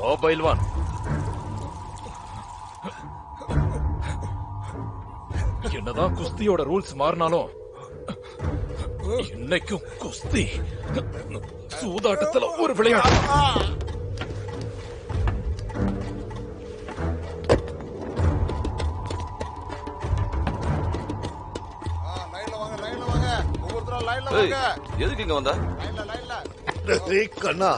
ஓ பைல்வான், என்னதான் குஸ்தியோட ரூல்ஸ் மாறினாலும் இன்னைக்கும் குஸ்தி சூதாட்டத்துல ஒரு விளையாட்டு. எதுக்கு இங்க வந்தா? கண்ணா,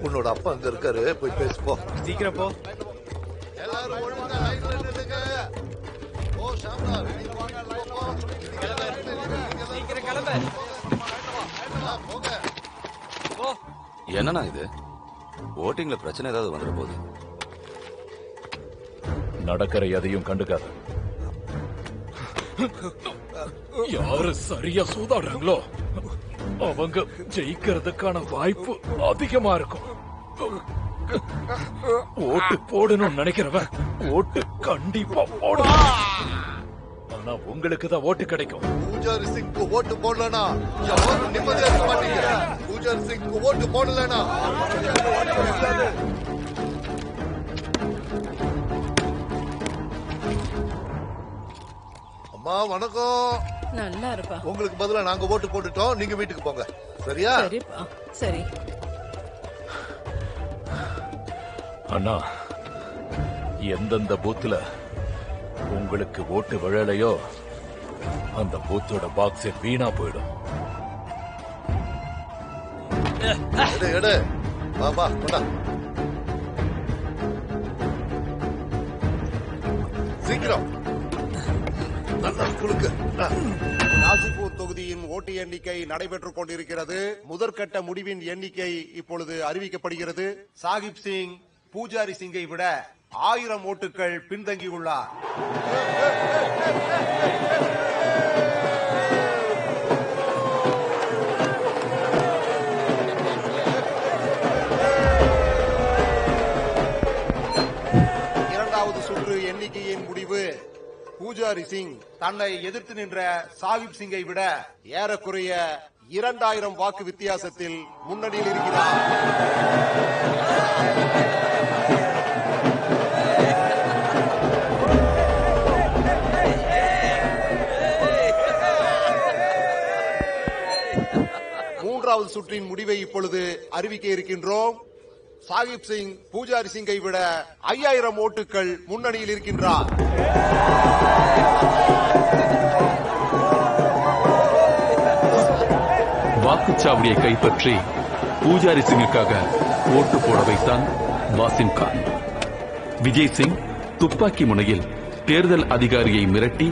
உன்னோட அப்பா அங்க இருக்காரு, போய் பேசுப்போ. சீக்கிரம் போ. எல்லாரும் ஒழுங்கா லைன்ல நில்லுங்க. ஓ ஷாம்லா, சீக்கிரம் கிளம்பு. போங்க. என்னன்னா இது? ஓட்டிங்ல பிரச்சனை ஏதாவது வந்துட போகுது. நடக்கிற எதையும் கண்டுக்காத. யாரு சரியா சூதாடுறாங்களோ அவங்க ஜெயிக்கிறதுக்கான வாய்ப்பு அதிகமா இருக்கும். ஓட்டு போடணும்னு நினைக்கிறவன் ஓட்டு கண்டிப்பா போடணும். ஆனா உங்களுக்கு தான் ஓட்டு கிடைக்கும். பூஜாரி சிங்க்கு ஓட்டு போடலனா யாரும் நிம்மதியா இருக்க மாட்டீங்க. பூஜாரி சிங்க்கு ஓட்டு போடலனா அம்மா வணக்கம். நல்லா இருப்பா. உங்களுக்கு பதிலா நாங்க ஓட்டு போட்டுட்டோம், நீங்க வீட்டுக்கு போங்க. சரியா? சரிப்பா, சரி. அண்ணா, எந்தெந்த பூத்துல உங்களுக்கு ஓட்டு விழலையோ அந்த பூத்தோட பாக்ஸ் வீணா போயிடும். எடு எடு, வா கொண்டா. சீக்கிரம் நல்லா குளுக்கு. நாசிபூர் தொகுதியின் ஓட்டு எண்ணிக்கை நடைபெற்றுக் கொண்டிருக்கிறது. முதற்கட்ட முடிவின் எண்ணிக்கை இப்பொழுது அறிவிக்கப்படுகிறது. சாகிப் சிங் பூஜாரி சிங்கை விட 1000 ஓட்டுகள் பின்தங்கியுள்ளார். இரண்டாவது சுற்று எண்ணிக்கையின் முடிவு, பூஜாரி சிங் தன்னை எதிர்த்து நின்ற சாகிப் சிங்கை விட ஏறக்குறைய 2000 வாக்கு வித்தியாசத்தில் முன்னணியில் இருக்கிறார். மூன்றாவது சுற்றின் முடிவை இப்பொழுது அறிவிக்க இருக்கின்றோம். சாகிப் சிங் பூஜாரி சிங்கை விட 5000 ஓட்டுகள் முன்னணியில் இருக்கின்றார். வாக்குச்சாவடியை கைப்பற்றி பூஜாரி சிங்குக்காக ஓட்டு போட வைத்தான் வாசிம் கான். விஜய் சிங் துப்பாக்கி முனையில் தேர்தல் அதிகாரியை மிரட்டி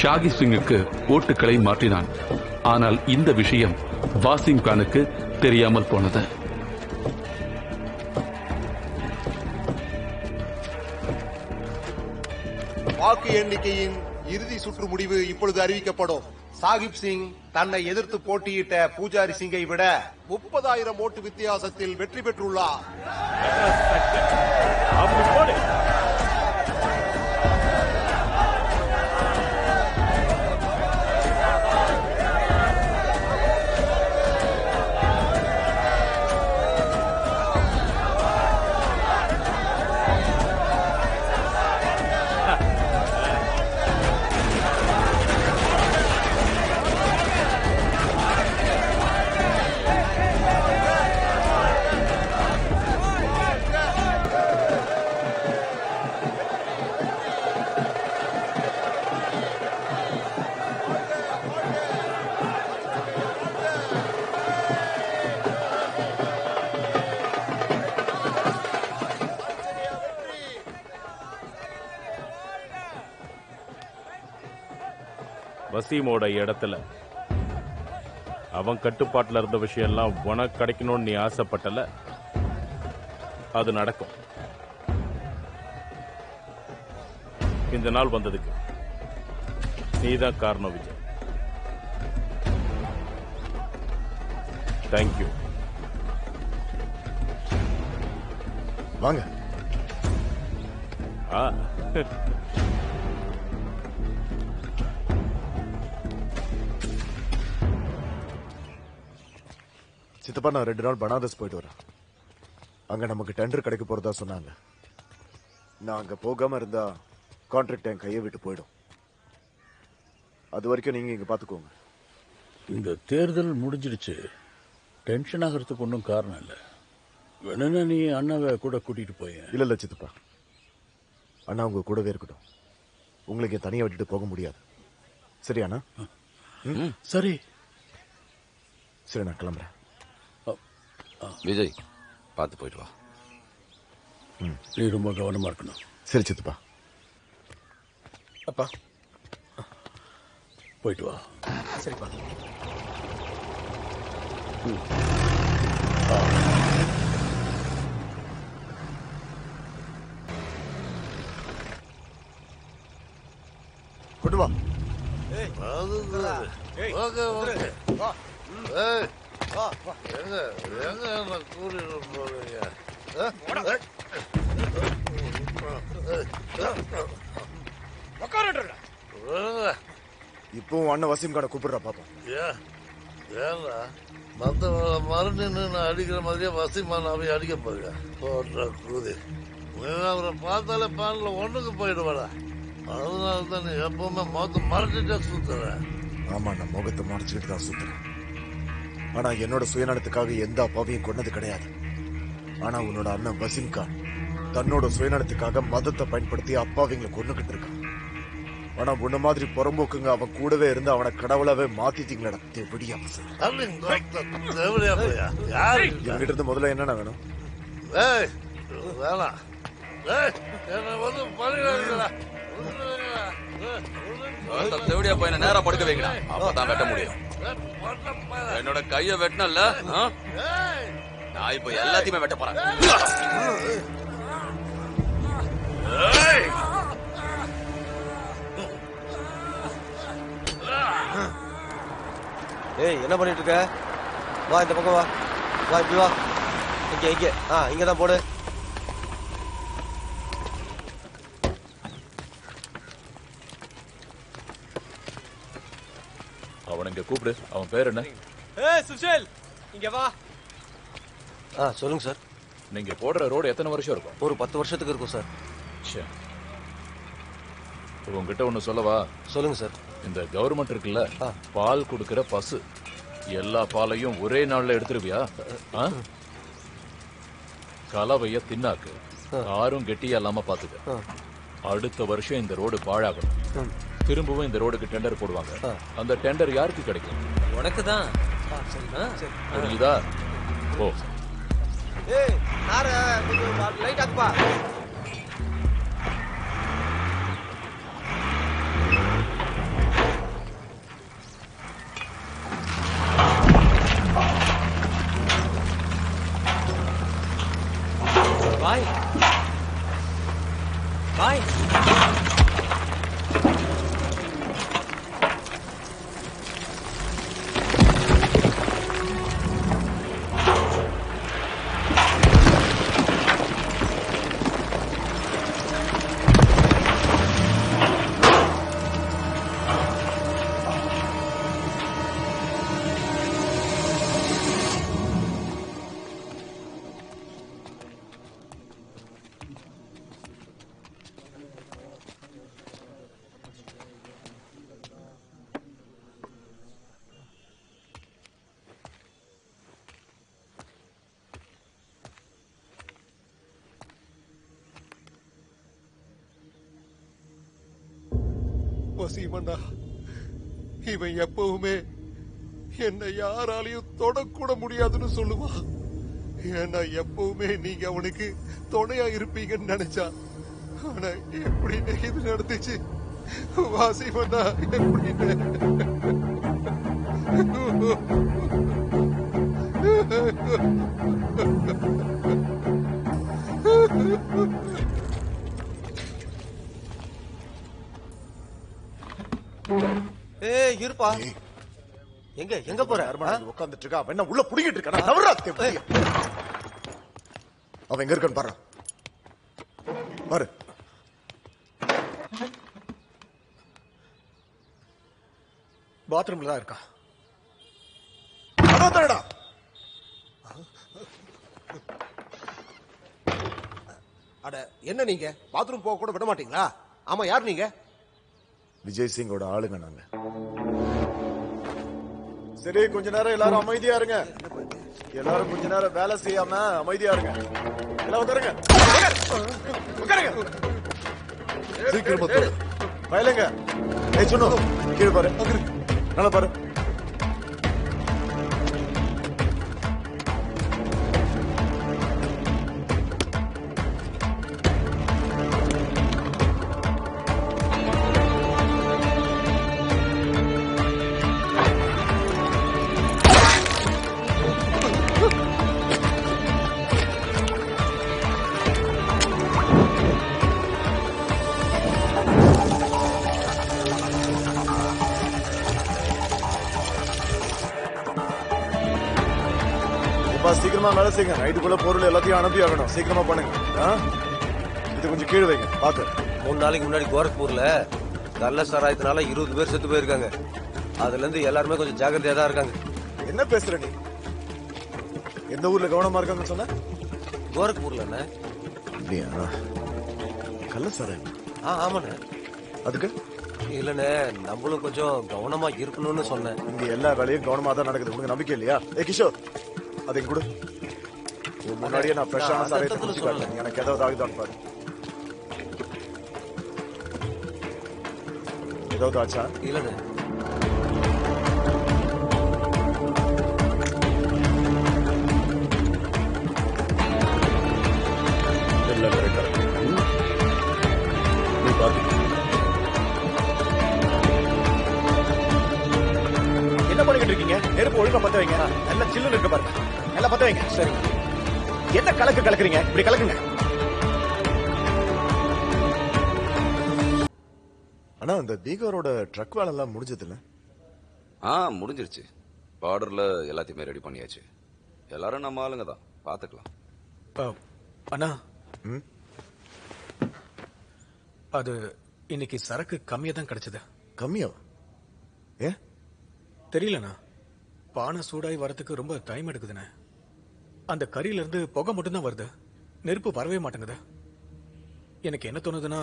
ஷாகிப் சிங்குக்கு ஓட்டுகளை மாற்றினான். ஆனால் இந்த விஷயம் வாசிம் கானுக்கு தெரியாமல் போனது. வாக்கு எண்ணிக்கையின் இறுதி சுற்று முடிவு இப்பொழுது அறிவிக்கப்படும். சாகிப் சிங் தன்னை எதிர்த்து போட்டியிட்ட பூஜாரி சிங்கை விட 30,000 ஓட்டு வித்தியாசத்தில் வெற்றி பெற்றுள்ளார். வசீமோட இடத்துல அவன் கட்டுப்பாட்டுல இருந்த விஷயம் எல்லாம் உனக்கு கிடைக்கணும்னு நீ ஆசைப்பட்டல, அது நடக்கும். இந்த நாள் வந்ததுக்கு நீதான் காரணம் விஜய். தேங்க்யூ. வாங்க. சித்தப்பா, நான் 2 நாள் பனாரஸ் போயிட்டு வரேன். அங்க நமக்கு டெண்டர் கிடைக்க போறதா சொன்னாங்க. நான் அங்க போகாம இருந்தா கான்ட்ராக்ட் என் கையை விட்டு போயிடும். அது வரைக்கும் நீங்க இங்க பாத்துக்கோங்க. இந்த தேர்தல் முடிஞ்சிடுச்சு, டென்ஷன் ஆகிறதுக்கு ஒன்றும் காரணம் இல்லை. வேணும்னா நீ அண்ணாவை கூட கூட்டிட்டு போய். இல்ல சித்தப்பா, அண்ணா உங்க கூடவே இருக்கட்டும். உங்களுக்கு தனியா விட்டுட்டு போக முடியாது. சரியாண்ணா? சரி சரி, நான் கிளம்புறேன். விஜய், பார்த்து போயிட்டு வா. நீ ரொம்ப கவனமா இருக்கணும். சரி சித்தப்பா. அப்பா போயிட்டு வா. சரிப்பா. கொண்டு வா. இப்போ அண்ணன் வசீம் கார்டை கூப்பிடுறா பாப்போம். மறுநின்று நான் அடிக்கிற மாதிரியே வசிமானாவே அடிக்க போறியா? போடுற கூதி, அவரை பார்த்தாலே பான்ல ஒண்ணுக்கு போயிடுவாடா. அதனாலதான் நீ எப்பவுமே முகத்தை மறைச்சிட்டே சுத்துற. ஆமா, நான் முகத்தை மறைச்சுக்கிட்டு தான் சுத்துறேன். ஆனா என்னோட சுயநலத்துக்காக எந்த அப்பாவையும் கொன்னது கிடையாது. ஆனா உன்னோட அண்ணன் வசீம் கான் தன்னோட சுயநலத்துக்காக மதத்தை பயன்படுத்தி அப்பாவிங்களை கொன்னுகிட்டு இருக்கான். ஆனா உன்ன மாதிரி புறம்போக்குங்க அவன் கூடவே இருந்து அவனை கடவுளாவே மாத்திட்டீங்களா? தேவடியா என்கிட்ட இருந்து முதல்ல என்னன்னா வேணும்? வேணாம், என்ன வந்து பண்ணிடுறா. தேவடியா பையனை நேரா படுக்க வைக்கடா, அப்பதான் வெட்ட முடியும். என்னோட கைய வெட்டினல்ல, நான் இப்ப எல்லாத்தையுமே வெட்ட போறேன். ஏய், என்ன பண்ணிட்டு இருக்க? வா இந்த பக்கம் வா. வா இப்படி வா. இங்க இங்கதான் போடு. அவன் இங்க கூப்பிடு. அவன் பேர் என்ன? சுஷேல், இங்க வா. சொல்லுங்க சார். நீங்க போடுற ரோடு எத்தனை வருஷம் இருக்கும்? ஒரு 10 வருஷத்துக்கு இருக்கும் சார். உங்ககிட்ட ஒண்ணு சொல்லவா? சொல்லுங்க சார். இந்த கவர்மெண்ட் இருக்குல்ல, பால் கொடுக்கிற பசு எல்லா பாலையும் ஒரே நாள்ல எடுத்துருவியா? கலவைய தின்னாக்கு, யாரும் கெட்டியா இல்லாம பாத்துக்க. அடுத்த வருஷம் இந்த ரோடு பாழாகணும். திரும்பவும் இந்த ரோடுக்கு டெண்டர் போடுவாங்க. அந்த டெண்டர் யாருக்கு கிடைக்கும்? உனக்கு தான். புரியுதா? ஓ, ஏய் நார லைட் ஆக்குப்பா. பாய் பாய். வசீமண்ணா, இவன் எப்பவுமே என்னை யாராலையும் தொடக்கூட முடியாதுன்னு சொல்லுவான். ஏன்னா எப்பவுமே நீங்க அவனுக்கு துணையா இருப்பீங்கன்னு நினைச்சா. ஆனா எப்படி இது நடந்துச்சு வாசிமண்ணா? எப்படி ஏய் இருப்பா. எங்க போற? உட்காந்துட்டு இருக்கா. என்ன உள்ள புடிக்கிட்டு இருக்கா? அவன் எங்க இருக்கான்னு பாரு. பாரு, பாத்ரூம்ல தான் இருக்கா. அட என்ன நீங்க பாத்ரூம் போக கூட விட மாட்டீங்களா? ஆமா, யார் நீங்க? விஜய் சிங்கோட ஆளுங்க நாங்க. சரி, கொஞ்ச நேரம் எல்லாரும் அமைதியா இருங்க. எல்லாரும் கொஞ்ச நேரம் வேலை செய்யாம அமைதியா இருங்க. எல்லாம் உட்காருங்க. சீக்கிரமா பயலுங்க. சொன்னோம் கீழே பாரு, நல்லா பாரு. சீக்கிரமா வேலை செய்யுங்க. நைட்டுக்குள்ள பொருள் எல்லாத்தையும் அனுப்பி ஆகணும். சீக்கிரமா பண்ணுங்க. இது கொஞ்சம் கீழே வைங்க. பாத்து 3 நாளைக்கு முன்னாடி கோரக்பூர்ல கள்ள சாராயத்தினால 20 பேர் செத்து போயிருக்காங்க. அதுல இருந்து எல்லாருமே கொஞ்சம் ஜாக்கிரதையா தான் இருக்காங்க. என்ன பேசுற நீ? எந்த ஊர்ல கவனமா இருக்காங்கன்னு சொன்ன? கோரக்பூர்ல என்ன? அப்படியா? கள்ள சாராயம்? ஆமாண்ணே. அதுக்கு இல்லண்ணே, நம்மளும் கொஞ்சம் கவனமா இருக்கணும்னு சொன்னேன். இங்க எல்லா வேலையும் கவனமா தான் நடக்குது. உங்களுக்கு நம்பிக்கை இல்லையா? கிஷோர், அதை கூட முன்னாடியே நான் ஃப்ரெஷ்ஷான சாராயத்தை குடிச்சு காட்டுறேன். எனக்கு ஏதாவது ஆகுதான்னு பாரு. ஏதாவது ஆச்சா? இல்லண்ணே. என்ன பண்ணிட்டு இருக்கீங்க? நெருப்பு ஒழுங்கா பத்த வைங்க. நல்லா சில்லுன்னு இருக்க பாருங்க. நல்லா பத்த வைங்க. சரி, என்ன கலக்குறீங்க? இப்படி கலக்குங்க. ஆனா அந்த பீகாரோட ட்ரக் வேலை எல்லாம் முடிஞ்சது இல்ல? முடிஞ்சிருச்சு. பார்டர்ல எல்லாத்தையுமே ரெடி பண்ணியாச்சு. எல்லாரும் நம்ம ஆளுங்க தான், பாத்துக்கலாம். அண்ணா, அது இன்னைக்கு சரக்கு கம்மியா தான் கிடைச்சது. கம்மியா? ஏ தெரியலண்ணா, பானை சூடாய் வரதுக்கு ரொம்ப டைம் எடுக்குதுண்ணே. அந்த கறியில இருந்து புகை மட்டும்தான் வருது, நெருப்பு வரவே மாட்டேங்குது. எனக்கு என்ன தோணுதுன்னா,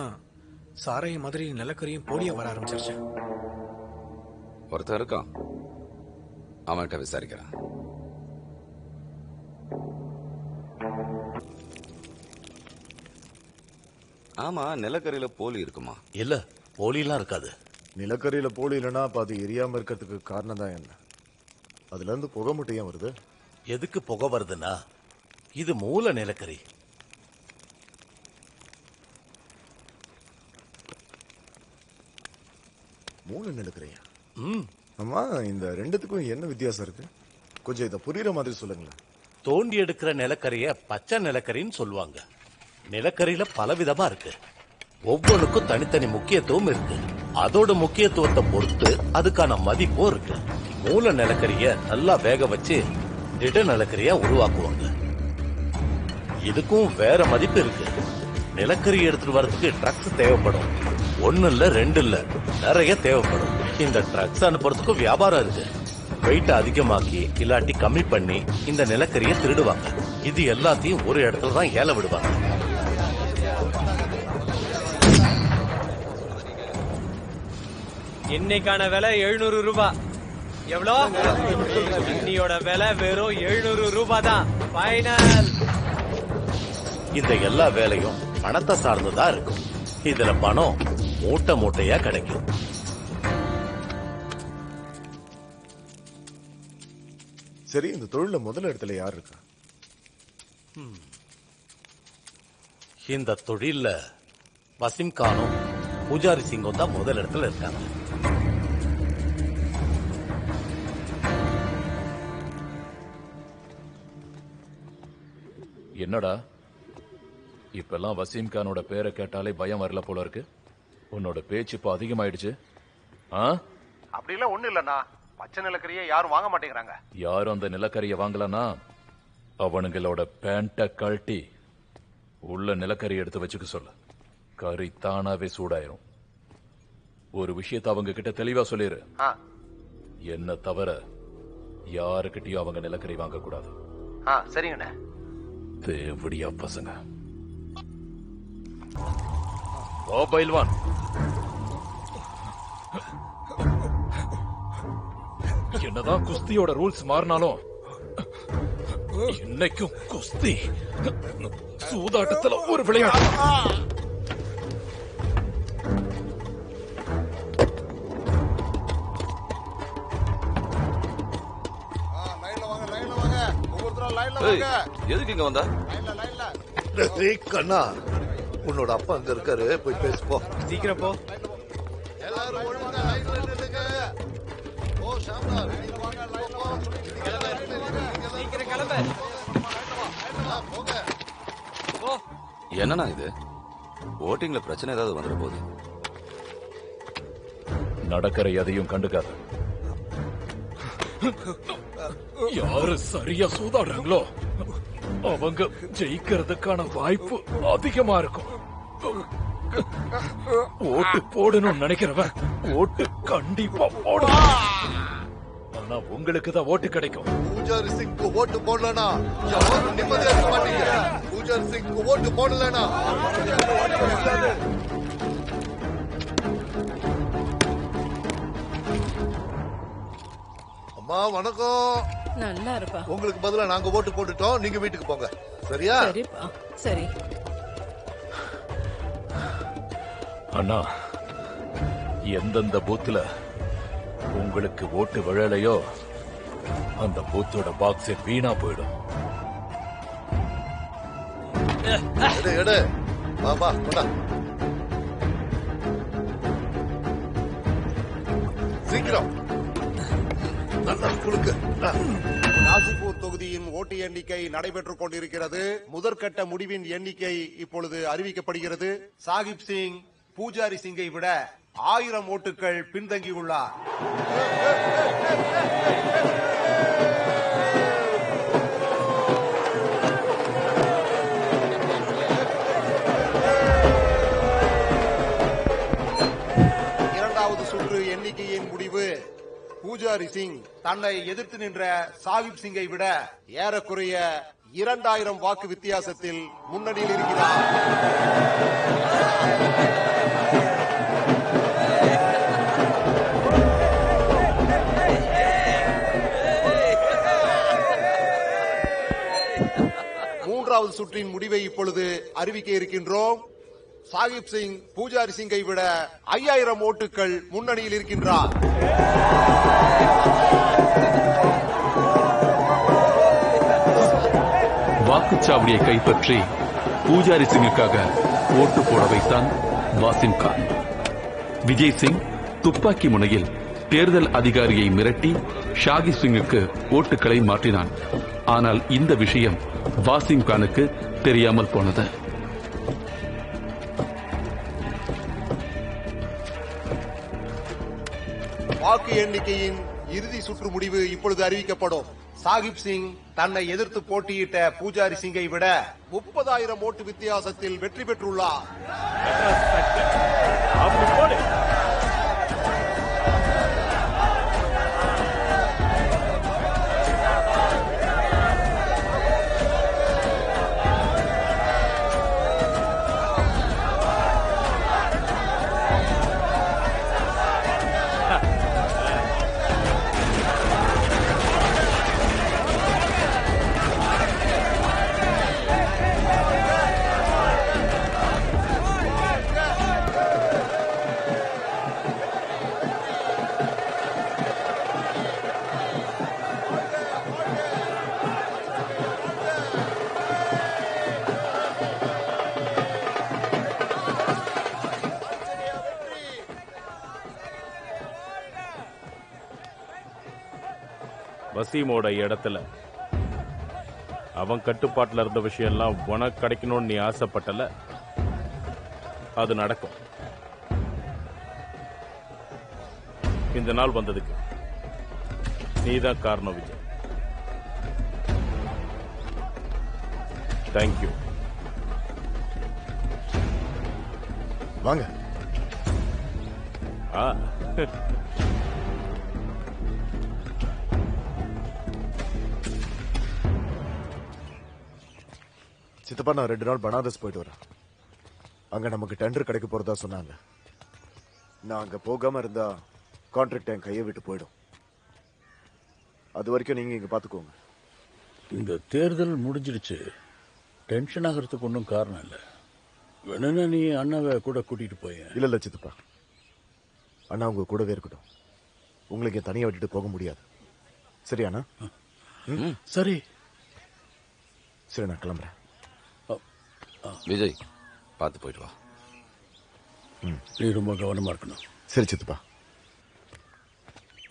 சாராயம் மாதிரி நிலக்கரியும் போலியா வர ஆரம்பிச்சிருச்சு. ஒருத்தர் இருக்கான், அவன்கிட்ட விசாரிக்கிறேன். ஆமா, நிலக்கரியில போலி இருக்குமா? இல்ல, போலிலாம் இருக்காது. நிலக்கரியில போலி இல்லைன்னா அப்ப அது எரியாம இருக்கிறதுக்கு காரணம் தான் என்ன? அதுல இருந்து புகை மட்டும் ஏன் வருது? எதுக்கு புகை வருதுன்னா, இது மூல நிலக்கரி. மூல நிலக்கரியா? ஆமா, இந்த ரெண்டுத்துக்கும் என்ன வித்தியாசம் இருக்கு? கொஞ்சம் இத புரியுற மாதிரி சொல்லுங்களேன். தோண்டி எடுக்கிற நிலக்கரிய பச்சை நிலக்கரின்னு சொல்லுவாங்க. நிலக்கரியில பல விதமா இருக்கு. ஒவ்வொன்றுக்கும் தனித்தனி முக்கியத்துவம் இருக்கு. அதோட முக்கியத்துவத்தை பொறுத்து அதுக்கான மதிப்பும் இருக்கு. மூல நிலக்கரிய நல்லா வேக வச்சு திட நிலக்கரியா உருவாக்குவாங்க. இதுக்கும் வேற மதிப்பு இருக்கு. நிலக்கரி எடுத்துட்டு வரதுக்கு ட்ரக்ஸ் தேவைப்படும். 1 இல்ல 2 இல்ல, நிறைய தேவைப்படும். இந்த ட்ரக்ஸ் அனுப்புறதுக்கும் வியாபாரம் இருக்கு. வெயிட் அதிகமாக்கி இல்லாட்டி கம்மி பண்ணி இந்த நிலக்கரியை திருடுவாங்க. இது எல்லாத்தையும் ஒரு இடத்துல தான் ஏல விடுவாங்க. இன்னைக்கான விலை 700 ரூபாய். எவ்வளோ? இன்னியோட விலை வெறும் 700 ரூபாய் தான். ஃபைனல். இந்த எல்லா வேலையும் பணத்தை சார்ந்துதான் இருக்கும். இதுல பணம் மூட்டை மூட்டையா கிடைக்கும். சரி, இந்த தொழில முதல் இடத்துல யார் இருக்கா? இந்த தொழில வசீம் கானும் பூஜாரி சிங்கும் தான் முதல் இடத்துல இருக்காங்க. என்னடா இப்பெல்லாம் வசீம் கானோட பேரை கேட்டாலே பயம் வரல போல இருக்கு. உன்னோட பேச்சு இப்ப அதிகமாயிடுச்சு. அப்படிலாம் ஒண்ணு இல்லண்ணா. பச்சை நிலக்கரியை யாரும் வாங்க மாட்டேங்கிறாங்க. யாரும் அந்த நிலக்கரிய வாங்கலன்னா அவனுங்களோட பேண்ட கழட்டி உள்ள நிலக்கரி எடுத்து வச்சுக்க சொல்லு. கறி தானாவே சூடாயிரும். ஒரு விஷயத்தை அவங்க கிட்ட தெளிவா சொல்லிரு. என்ன தவிர யாருக்கிட்டயும் அவங்க நிலக்கரி வாங்க கூடாது. சரிங்கண்ணா. தேவடியா பசங்க. வா பைல்வான். என்னதான் குஸ்தியோட ரூல்ஸ் மாறினாலும் இன்னைக்கும் குஸ்தி சூதாட்டத்துல ஒரு விளையாட்டு. எதுக்கு இங்க வந்தா? கண்ணா, உன்னோட அப்பா அங்க இருக்காரு, போய் பேசுப்போ. சீக்கிரம் போ. எல்லாரும் ஒழுங்கா லைன்ல நில்லுங்க. ஓ ஷாம்லால், சீக்கிரம் கிளம்பு. போங்க. என்னன்னா இது? ஓட்டிங்ல பிரச்சனை ஏதாவது வந்துட போகுது. நடக்கிற எதையும் கண்டுக்காத. யாரு சரியா சூதாடுறாங்களோ அவங்க ஜெயிக்கிறதுக்கான வாய்ப்பு அதிகமா இருக்கும். ஓட்டு போடணும்னு நினைக்கிறவன் ஓட்டு கண்டிப்பா போடும். ஆனா உங்களுக்கு தான் ஓட்டு கிடைக்கும். பூஜாரி சிங்க்கு ஓட்டு போடலனா யாரும் நிம்மதியா இருக்க மாட்டீங்க. பூஜாரி சிங்க்கு ஓட்டு போடலனா அம்மா வணக்கம். நல்லா இருப்பா. உங்களுக்கு பதிலா நாங்க ஓட்டு போட்டுட்டோம், நீங்க வீட்டுக்கு போங்க. சரியா? சரிப்பா. சரி. அண்ணா, எந்தெந்த பூத்துல உங்களுக்கு ஓட்டு விழலையோ அந்த பூத்தோட பாக்ஸ் வீணா போயிடும். எடு பாபா கொண்டா. சீக்கிரம் நல்லா குளுக்கு. காசிப்பூர் தொகுதியின் ஓட்டு எண்ணிக்கை நடைபெற்றுக் கொண்டிருக்கிறது. முதற்கட்ட முடிவின் எண்ணிக்கை இப்பொழுது அறிவிக்கப்படுகிறது. சாகிப் சிங் பூஜாரி சிங்கை விட 1000 ஓட்டுகள் பின்தங்கியுள்ளார். இரண்டாவது சுற்று எண்ணிக்கையின் முடிவு. பூஜாரி சிங் தன்னை எதிர்த்து நின்ற சாகிப் சிங்கை விட ஏறக்குறைய 2000 வாக்கு வித்தியாசத்தில் முன்னணியில் இருக்கிறார். மூன்றாவது சுற்றின் முடிவை இப்பொழுது அறிவிக்க இருக்கின்றோம். சாகிப் சிங் பூஜாரி சிங்கை விட 5000 ஓட்டுகள் முன்னணியில் இருக்கின்றார். வாக்குச்சாவடியை கைப்பற்றி பூஜாரி சிங்குக்காக ஓட்டு போட வைத்தான் வாசிம் கான். விஜய் சிங் துப்பாக்கி முனையில் தேர்தல் அதிகாரியை மிரட்டி ஷாகிப் சிங்குக்கு ஓட்டுகளை மாற்றினான். ஆனால் இந்த விஷயம் வாசிம் கானுக்கு தெரியாமல் போனது. வாக்கு எண்ணிக்கையின் இறுதி சுற்று முடிவு இப்பொழுது அறிவிக்கப்படும். சாகிப் சிங் தன்னை எதிர்த்து போட்டியிட்ட பூஜாரி சிங்கை விட 30,000 ஓட்டு வித்தியாசத்தில் வெற்றி பெற்றுள்ளார். வசீமோட இடத்துல அவன் கட்டுப்பாட்டுல இருந்த விஷயம் எல்லாம் உனக்கு கிடைக்கணும்னு நீ ஆசைப்பட்டல, அது நடக்கும். இந்த நாள் வந்ததுக்கு நீதான் காரணம் விஜய். தேங்க்யூ. வாங்க. சித்தப்பா, நான் 2 நாள் பனாரஸ் போயிட்டு வரேன். அங்க நமக்கு டெண்டர் கிடைக்க போறதா சொன்னாங்க. நான் அங்க போகாம இருந்தா கான்ட்ராக்ட் என் கையை விட்டு போயிடும். அது வரைக்கும் நீங்க இங்க பாத்துக்கோங்க. இந்த தேர்தல் முடிஞ்சிருச்சு, டென்ஷன் ஆகிறதுக்கு ஒன்றும் காரணம் இல்லை. வேணும்னா நீ அண்ணாவை கூட கூட்டிட்டு போய். இல்ல சித்தப்பா, அண்ணா உங்க கூடவே இருக்கட்டும். உங்களுக்கு தனியா விட்டுட்டு போக முடியாது. சரியாண்ணா? சரி சரி, நான் கிளம்புறேன். விஜய், பார்த்து போயிட்டு வா. நீ ரொம்ப கவனமா இருக்கணும். சரி சித்தப்பா.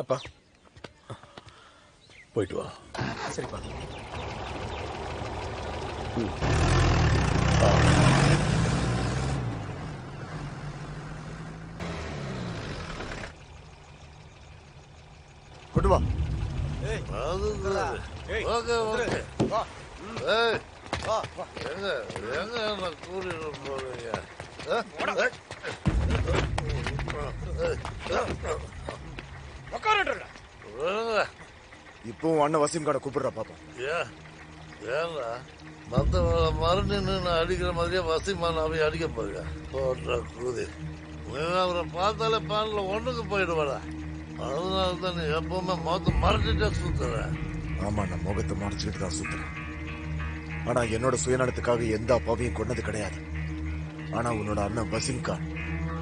அப்பா போயிட்டு வா. சரிப்பா. கொண்டு வா. Okay okay. எங்க என்ன கூட்டிட்டு போறீங்க? இப்பவும் அண்ணன் வசீம் கான கூப்பிடுறா பாப்பா. ஏன்னா மற்றவங்களை மறுநின்று நான் அடிக்கிற மாதிரியே வசீமானாவே அடிக்க போறியா? போடுற கூதி. அவரை பார்த்தாலே பேன்ல ஒண்ணுக்கு போயிடுவாடா. அதனால தான் நீ எப்பவுமே முகத்தை மறைச்சிட்டே சுத்துற. ஆமா, நான் முகத்தை மறைச்சிட்டு தான் சுத்துறேன். ஆனா என்னோட சுயநலத்துக்காக எந்த அப்பாவையும் கொன்னது கிடையாது. ஆனா உன்னோட அண்ணன் வசீம் கான்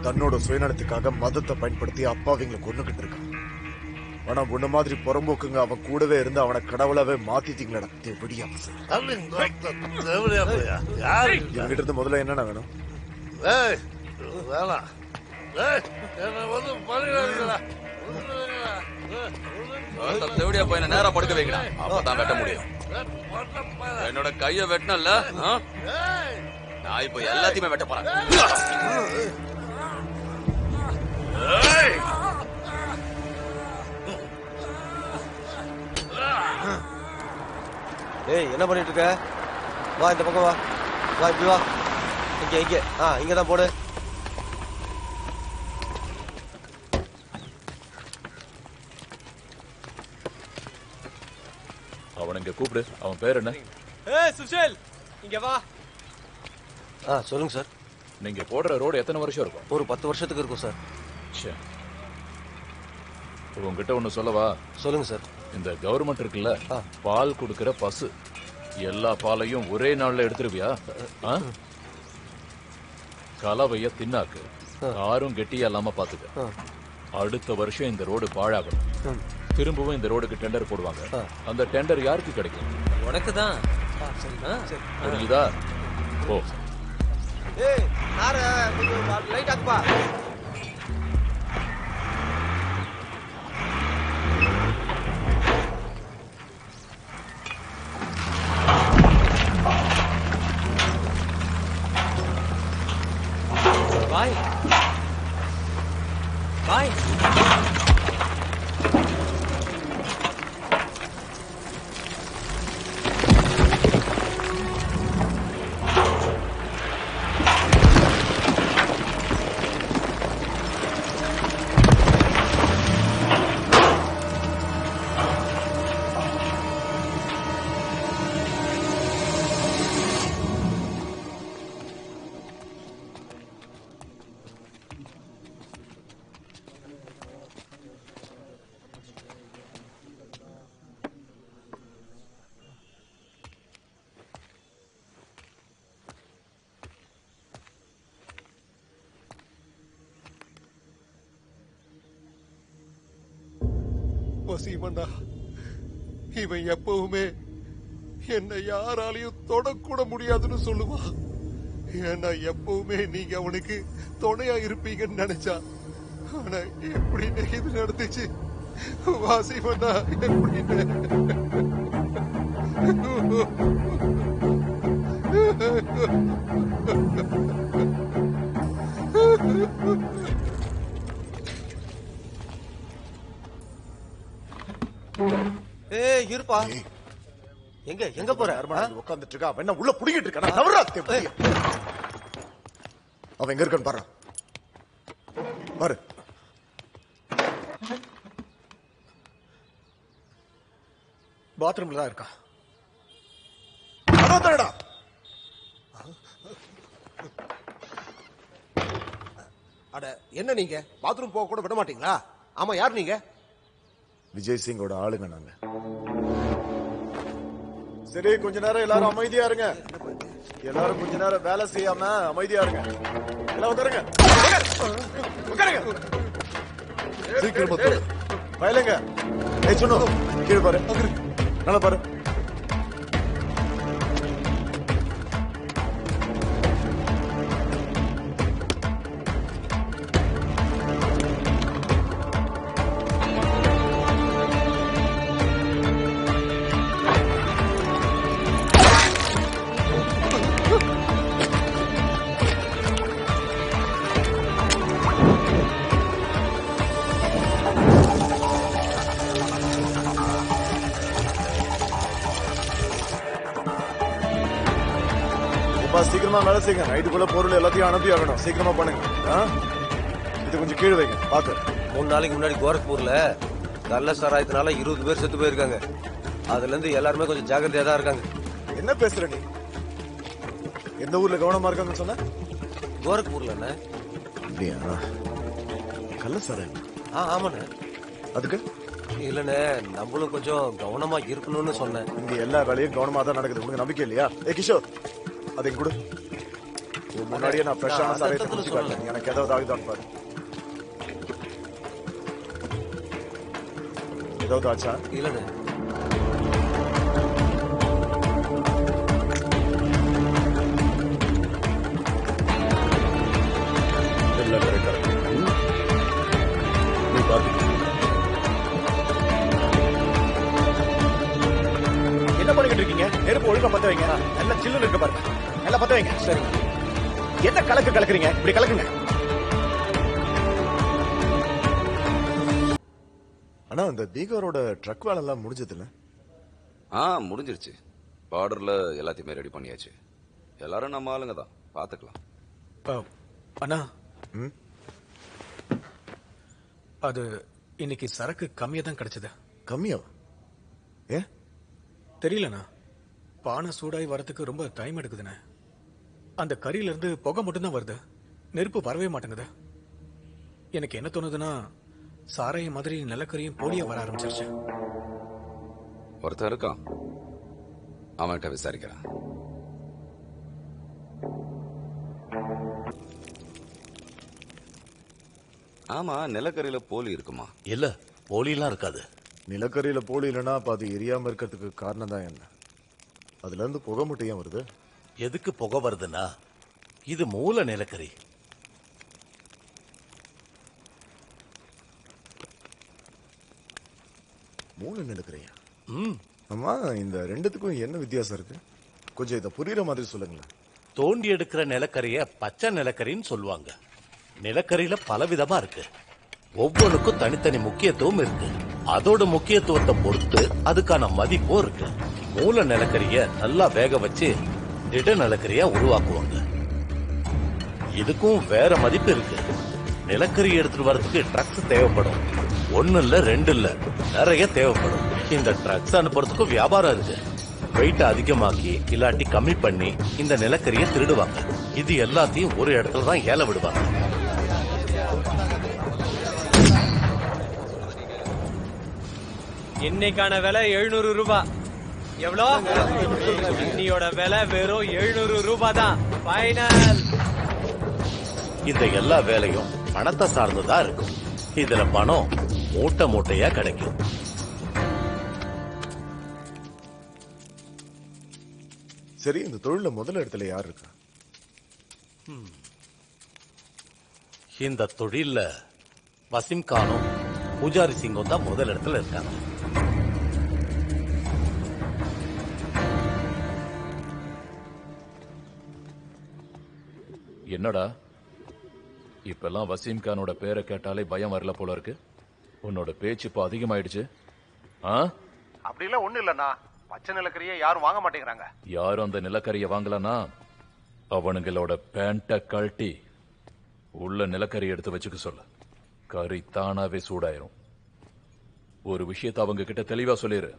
தன்னோட சுயநலத்துக்காக மதத்தை பயன்படுத்தி அப்பாவிங்களை கொன்னுகிட்டு இருக்கான். ஆனா உன்ன மாதிரி புறம்போக்குங்க அவன் கூடவே இருந்து அவனை கடவுளாவே மாத்திட்டீங்களா? எப்படியா என்கிட்ட இருந்து முதல்ல என்னென்ன வேணும்? வேணாம், என்ன வந்து பழகிறா. தேவடியா போய் நேரா படுக்க வைக்கணும், அப்பதான் வெட்ட முடியும். என்னோட கைய வெட்டினல்ல, நான் இப்ப எல்லாத்தையுமே வெட்ட போறேன். ஏய், என்ன பண்ணிட்டு இருக்க? வா, இந்த பக்கம் வா. வா, இப்படி வா. இங்க இங்கதான் போடு. அவனுங்க கூப்பிடு. அவன் பேர் என்ன? சுஷேல், இங்க வா. சொல்லுங்க சார். நீங்க போடுற ரோடு எத்தனை வருஷம் இருக்கும்? ஒரு 10 வருஷத்துக்கு இருக்கும் சார். உங்ககிட்ட ஒண்ணு சொல்லவா? சொல்லுங்க சார். இந்த கவர்மெண்ட் இருக்குல்ல, பால் கொடுக்கிற பசு எல்லா பாலையும் ஒரே நாள்ல எடுத்துருவியா? கலவைய தின்னாக்கு, யாரும் கெட்டியா இல்லாம பாத்துக்க. அடுத்த வருஷம் இந்த ரோடு பாழாகணும். திரும்பவும் இந்த ரோடுக்கு டெண்டர் போடுவாங்க. அந்த டெண்டர் யாருக்கு கிடைக்கும்? உனக்கு தான். புரியுதா? ஓ, ஏய், நார லைட் ஆக்குப்பா. பாய் பாய். வசீமண்ணா, இவன் எப்பவுமே என்னை யாராலையும் தொடக்கூட முடியாதுன்னு சொல்லுவான். ஏன்னா எப்பவுமே நீங்க அவனுக்கு துணையா இருப்பீங்கன்னு நினைச்சா. ஆனா எப்படின்னு இது நடந்துச்சு வாசிமண்ணா? எப்படின்னு ஏய், இருப்பா. எங்க போற? உட்காந்துட்டு இருக்கா. அவன் என்ன உள்ள புடிக்கிட்டு இருக்கான்? அவன் எங்க இருக்கான்னு பாரு. பாரு. பாத்ரூம்ல தான் இருக்கா. அட என்ன நீங்க பாத்ரூம் போக கூட விட மாட்டீங்களா? ஆமா, யார் நீங்க? விஜய் சிங்கோட ஆளுங்க நாங்க. சரி, கொஞ்ச நேரம் எல்லாரும் அமைதியா இருங்க. எல்லாரும் கொஞ்ச நேரம் வேலை செய்யாம அமைதியா இருங்க. எல்லாம் உட்காருங்க. சீக்கிரமா வயலுங்க. சொன்னோம் கீழே பாரு, நல்லா பாரு. சீக்கிரமா வேலை செய்யுங்க. நைட்டுக்குள்ள பொருள் எல்லாத்தையும் அனுப்பி ஆகணும். சீக்கிரமா பண்ணுங்க. இது கொஞ்சம் கீழே வைங்க. பாத்து 3 நாளைக்கு முன்னாடி கோரக்பூர்ல கள்ள சாராயத்தினால 20 பேர் செத்து போயிருக்காங்க. அதுல இருந்து எல்லாருமே கொஞ்சம் ஜாக்கிரதையா தான் இருக்காங்க. என்ன பேசுற நீ? எந்த ஊர்ல கவனமா இருக்காங்கன்னு சொன்ன? கோரக்பூர்ல என்ன? அப்படியா? கள்ள சாராயம்? ஆமாண்ணே. அதுக்கு இல்லண்ணே, நம்மளும் கொஞ்சம் கவனமா இருக்கணும்னு சொன்னேன். இங்க எல்லா வேலையும் கவனமா தான் நடக்குது. உங்களுக்கு நம்பிக்கை இல்லையா? கிஷோர், அதை கொடு. முன்னாடியே நான் ஃப்ரெஷ்ஷான சாராயத்தை குடிச்சு காட்டேன். எனக்கு ஏதாவது ஆகுதான் பாரு. ஏதாவது ஆச்சா? இல்லண்ணே. எல்லாம் கரெக்டா நீ பாத்து. என்ன பண்ணிக்கிட்டு இருக்கீங்க? நெருப்பு ஒழுங்கா பத்த வைங்க. நல்லா சில்லுன்னு இருக்க பாருங்க. நல்லா பத்த வைங்க. சரி, என்ன கலக்குறீங்க? இப்படி கலக்குங்க. ஆனா அந்த பீகாரோட ட்ரக் வேலை எல்லாம் முடிஞ்சது இல்ல? முடிஞ்சிருச்சு. பார்டர்ல எல்லாத்தையுமே ரெடி பண்ணியாச்சு. எல்லாரும் நம்ம ஆளுங்க தான், பாத்துக்கலாம். அண்ணா, அது இன்னைக்கு சரக்கு கம்மியா தான் கிடைச்சது. கம்மியா? ஏ தெரியலண்ணா, பானை சூடாய் வரதுக்கு ரொம்ப டைம் எடுக்குதுண்ணே. அந்த கறியில இருந்து புகை மட்டும்தான் வருது, நெருப்பு வரவே மாட்டேங்குது. எனக்கு என்ன தோணுதுன்னா, சாராய மாதிரி நிலக்கரியும் போலியா வர ஆரம்பிச்சிருச்சு. ஒருத்தர் இருக்கான், அவன்கிட்ட விசாரிக்கிறான். ஆமா, நிலக்கரியில போலி இருக்குமா? இல்ல, போலிலாம் இருக்காது. நிலக்கரியில போலி இல்லைன்னா அப்ப அது எரியாம இருக்கிறதுக்கு காரணம் தான் என்ன? அதுல இருந்து புகை மட்டும் ஏன் வருது? எதுக்கு புகை வருதுன்னா, இது மூல நிலக்கரி. மூல நிலக்கரியா? ஆமா, இந்த ரெண்டுத்துக்கும் என்ன வித்தியாசம் இருக்கு? கொஞ்சம் இதை புரியுற மாதிரி சொல்லுங்களேன். தோண்டி எடுக்கிற நிலக்கரிய பச்சை நிலக்கரின்னு சொல்லுவாங்க. நிலக்கரியில பல விதமா இருக்கு. ஒவ்வொன்றுக்கும் தனித்தனி முக்கியத்துவம் இருக்கு. அதோட முக்கியத்துவத்தை பொறுத்து அதுக்கான மதிப்பும் இருக்கு. மூல நிலக்கரிய நல்லா வேக வச்சு திட நிலக்கரியா உருவாக்குவாங்க. இதுக்கும் வேற மதிப்பு இருக்கு. நிலக்கரி எடுத்துட்டு வரதுக்கு ட்ரக்ஸ் தேவைப்படும். 1 இல்ல 2 இல்ல, நிறைய தேவைப்படும். இந்த ட்ரக்ஸ் அனுப்புறதுக்கும் வியாபாரம் இருக்கு. வெயிட் அதிகமாக்கி இல்லாட்டி கம்மி பண்ணி இந்த நிலக்கரியை திருடுவாங்க. இது எல்லாத்தையும் ஒரு இடத்துல தான் ஏல விடுவாங்க. இன்னைக்கான விலை 700 ரூபாய். எவ்வளோ? இன்னியோட விலை வெறும் 700 ரூபாய் தான். ஃபைனல். இந்த எல்லா வேலையும் பணத்தை சார்ந்துதான் இருக்கும். இதுல பணம் மூட்டை மூட்டையா கிடைக்கும். சரி, இந்த தொழில முதல் இடத்துல யார் இருக்கா? இந்த தொழில வசீம் கானும் பூஜாரி சிங்கும் தான் முதல் இடத்துல இருக்காங்க. என்னடா இப்பெல்லாம் வசீம் கானோட பேரை கேட்டாலே பயம் வரல போல இருக்கு. உன்னோட பேச்சு இப்போ அதிகமாயிடுச்சு. அப்படி எல்லாம் ஒண்ணு இல்லண்ணா, பச்சை நிலக்கரியை யாரும் வாங்க மாட்டேங்கிறாங்க. யாரும் அந்த நிலக்கரிய வாங்கலன்னா அவனுங்களோட பேண்ட கழட்டி உள்ள நிலக்கரி எடுத்து வச்சுக்க சொல்ல. கறி தானாவே சூடாயிரும். ஒரு விஷயத்தை அவங்க கிட்ட தெளிவா சொல்லிரு.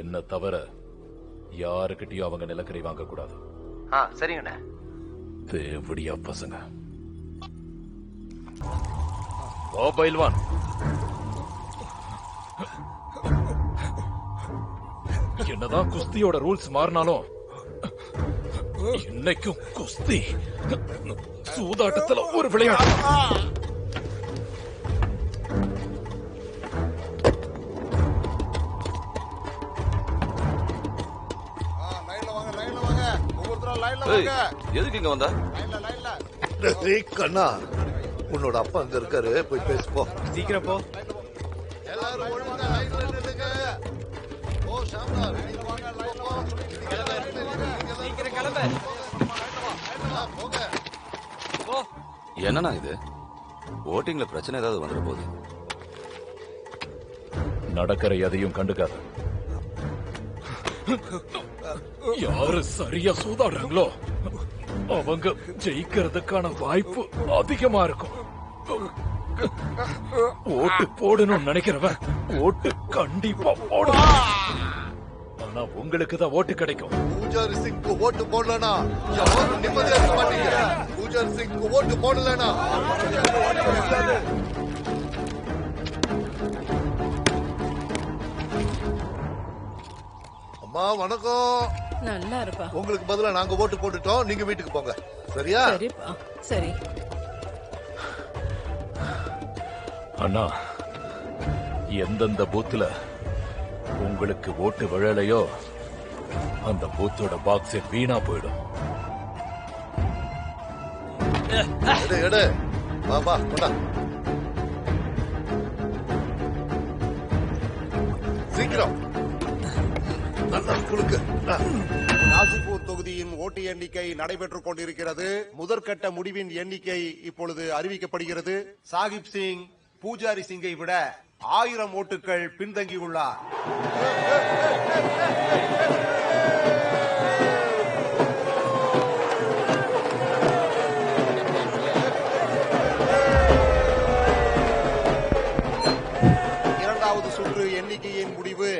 என்ன தவிர யாருக்கிட்டையும் அவங்க நிலக்கரி வாங்க கூடாது. சரிங்கண்ணே. தேவடியா பசங்க. வா பைல்வான். என்னதான் குஸ்தியோட ரூல்ஸ் மாறினாலும் இன்னைக்கும் குஸ்தி சூதாட்டத்துல ஒரு விளையாட்டு. எதுக்கு இங்க வந்தா? கண்ணா, உன்னோட அப்பா அங்க இருக்காரு, போய் பேசுப்போ. சீக்கிரம் போ. எல்லாரும் ஒழுங்கா லைன்ல நில்லுங்க. ஓ ஷாம்லா, வெளியில வாங்க, லைன்ல வாங்க. சீக்கிரம் கிளம்பு. போங்க. போ. என்னண்ணா இது? ஓட்டிங்ல பிரச்சனை ஏதாவது வந்துட போகுது. நடக்கிற எதையும் கண்டுக்காத. யாரு சரியா சூதாடுறாங்களோ அவங்க ஜெயிக்கிறதுக்கான வாய்ப்பு அதிகமா இருக்கும். ஓட்டு போடணும்னு நினைக்கிறவன் ஓட்டு கண்டிப்பா போடணும். ஆனா உங்களுக்கு தான் ஓட்டு கிடைக்கும். பூஜாரி சிங்க்கு ஓட்டு போடலனா யாரும் நிம்மதியா இருக்க மாட்டீங்க. பூஜாரி சிங்க்கு ஓட்டு போடலனா அம்மா வணக்கம். நல்லா இருப்பா. உங்களுக்கு பதிலா நாங்க ஓட்டு போட்டுட்டோம், நீங்க வீட்டுக்கு போங்க. சரியா? சரிப்பா. சரி. அண்ணா, எந்தெந்த பூத்துல உங்களுக்கு ஓட்டு விழலையோ அந்த பூத்தோட பாக்ஸே வீணா போயிடும். எடு எடு. வா வா கொண்டா. சீக்கிரம் நாசிப்பூர் தொகுதியின் ஓட்டு எண்ணிக்கை நடைபெற்றுக் கொண்டிருக்கிறது. முதற்கட்ட முடிவின் எண்ணிக்கை இப்பொழுது அறிவிக்கப்படுகிறது. சாகிப் சிங் பூஜாரி சிங்கை விட 1000 ஓட்டுகள் பின்தங்கியுள்ளார். இரண்டாவது சுற்று எண்ணிக்கையின் முடிவு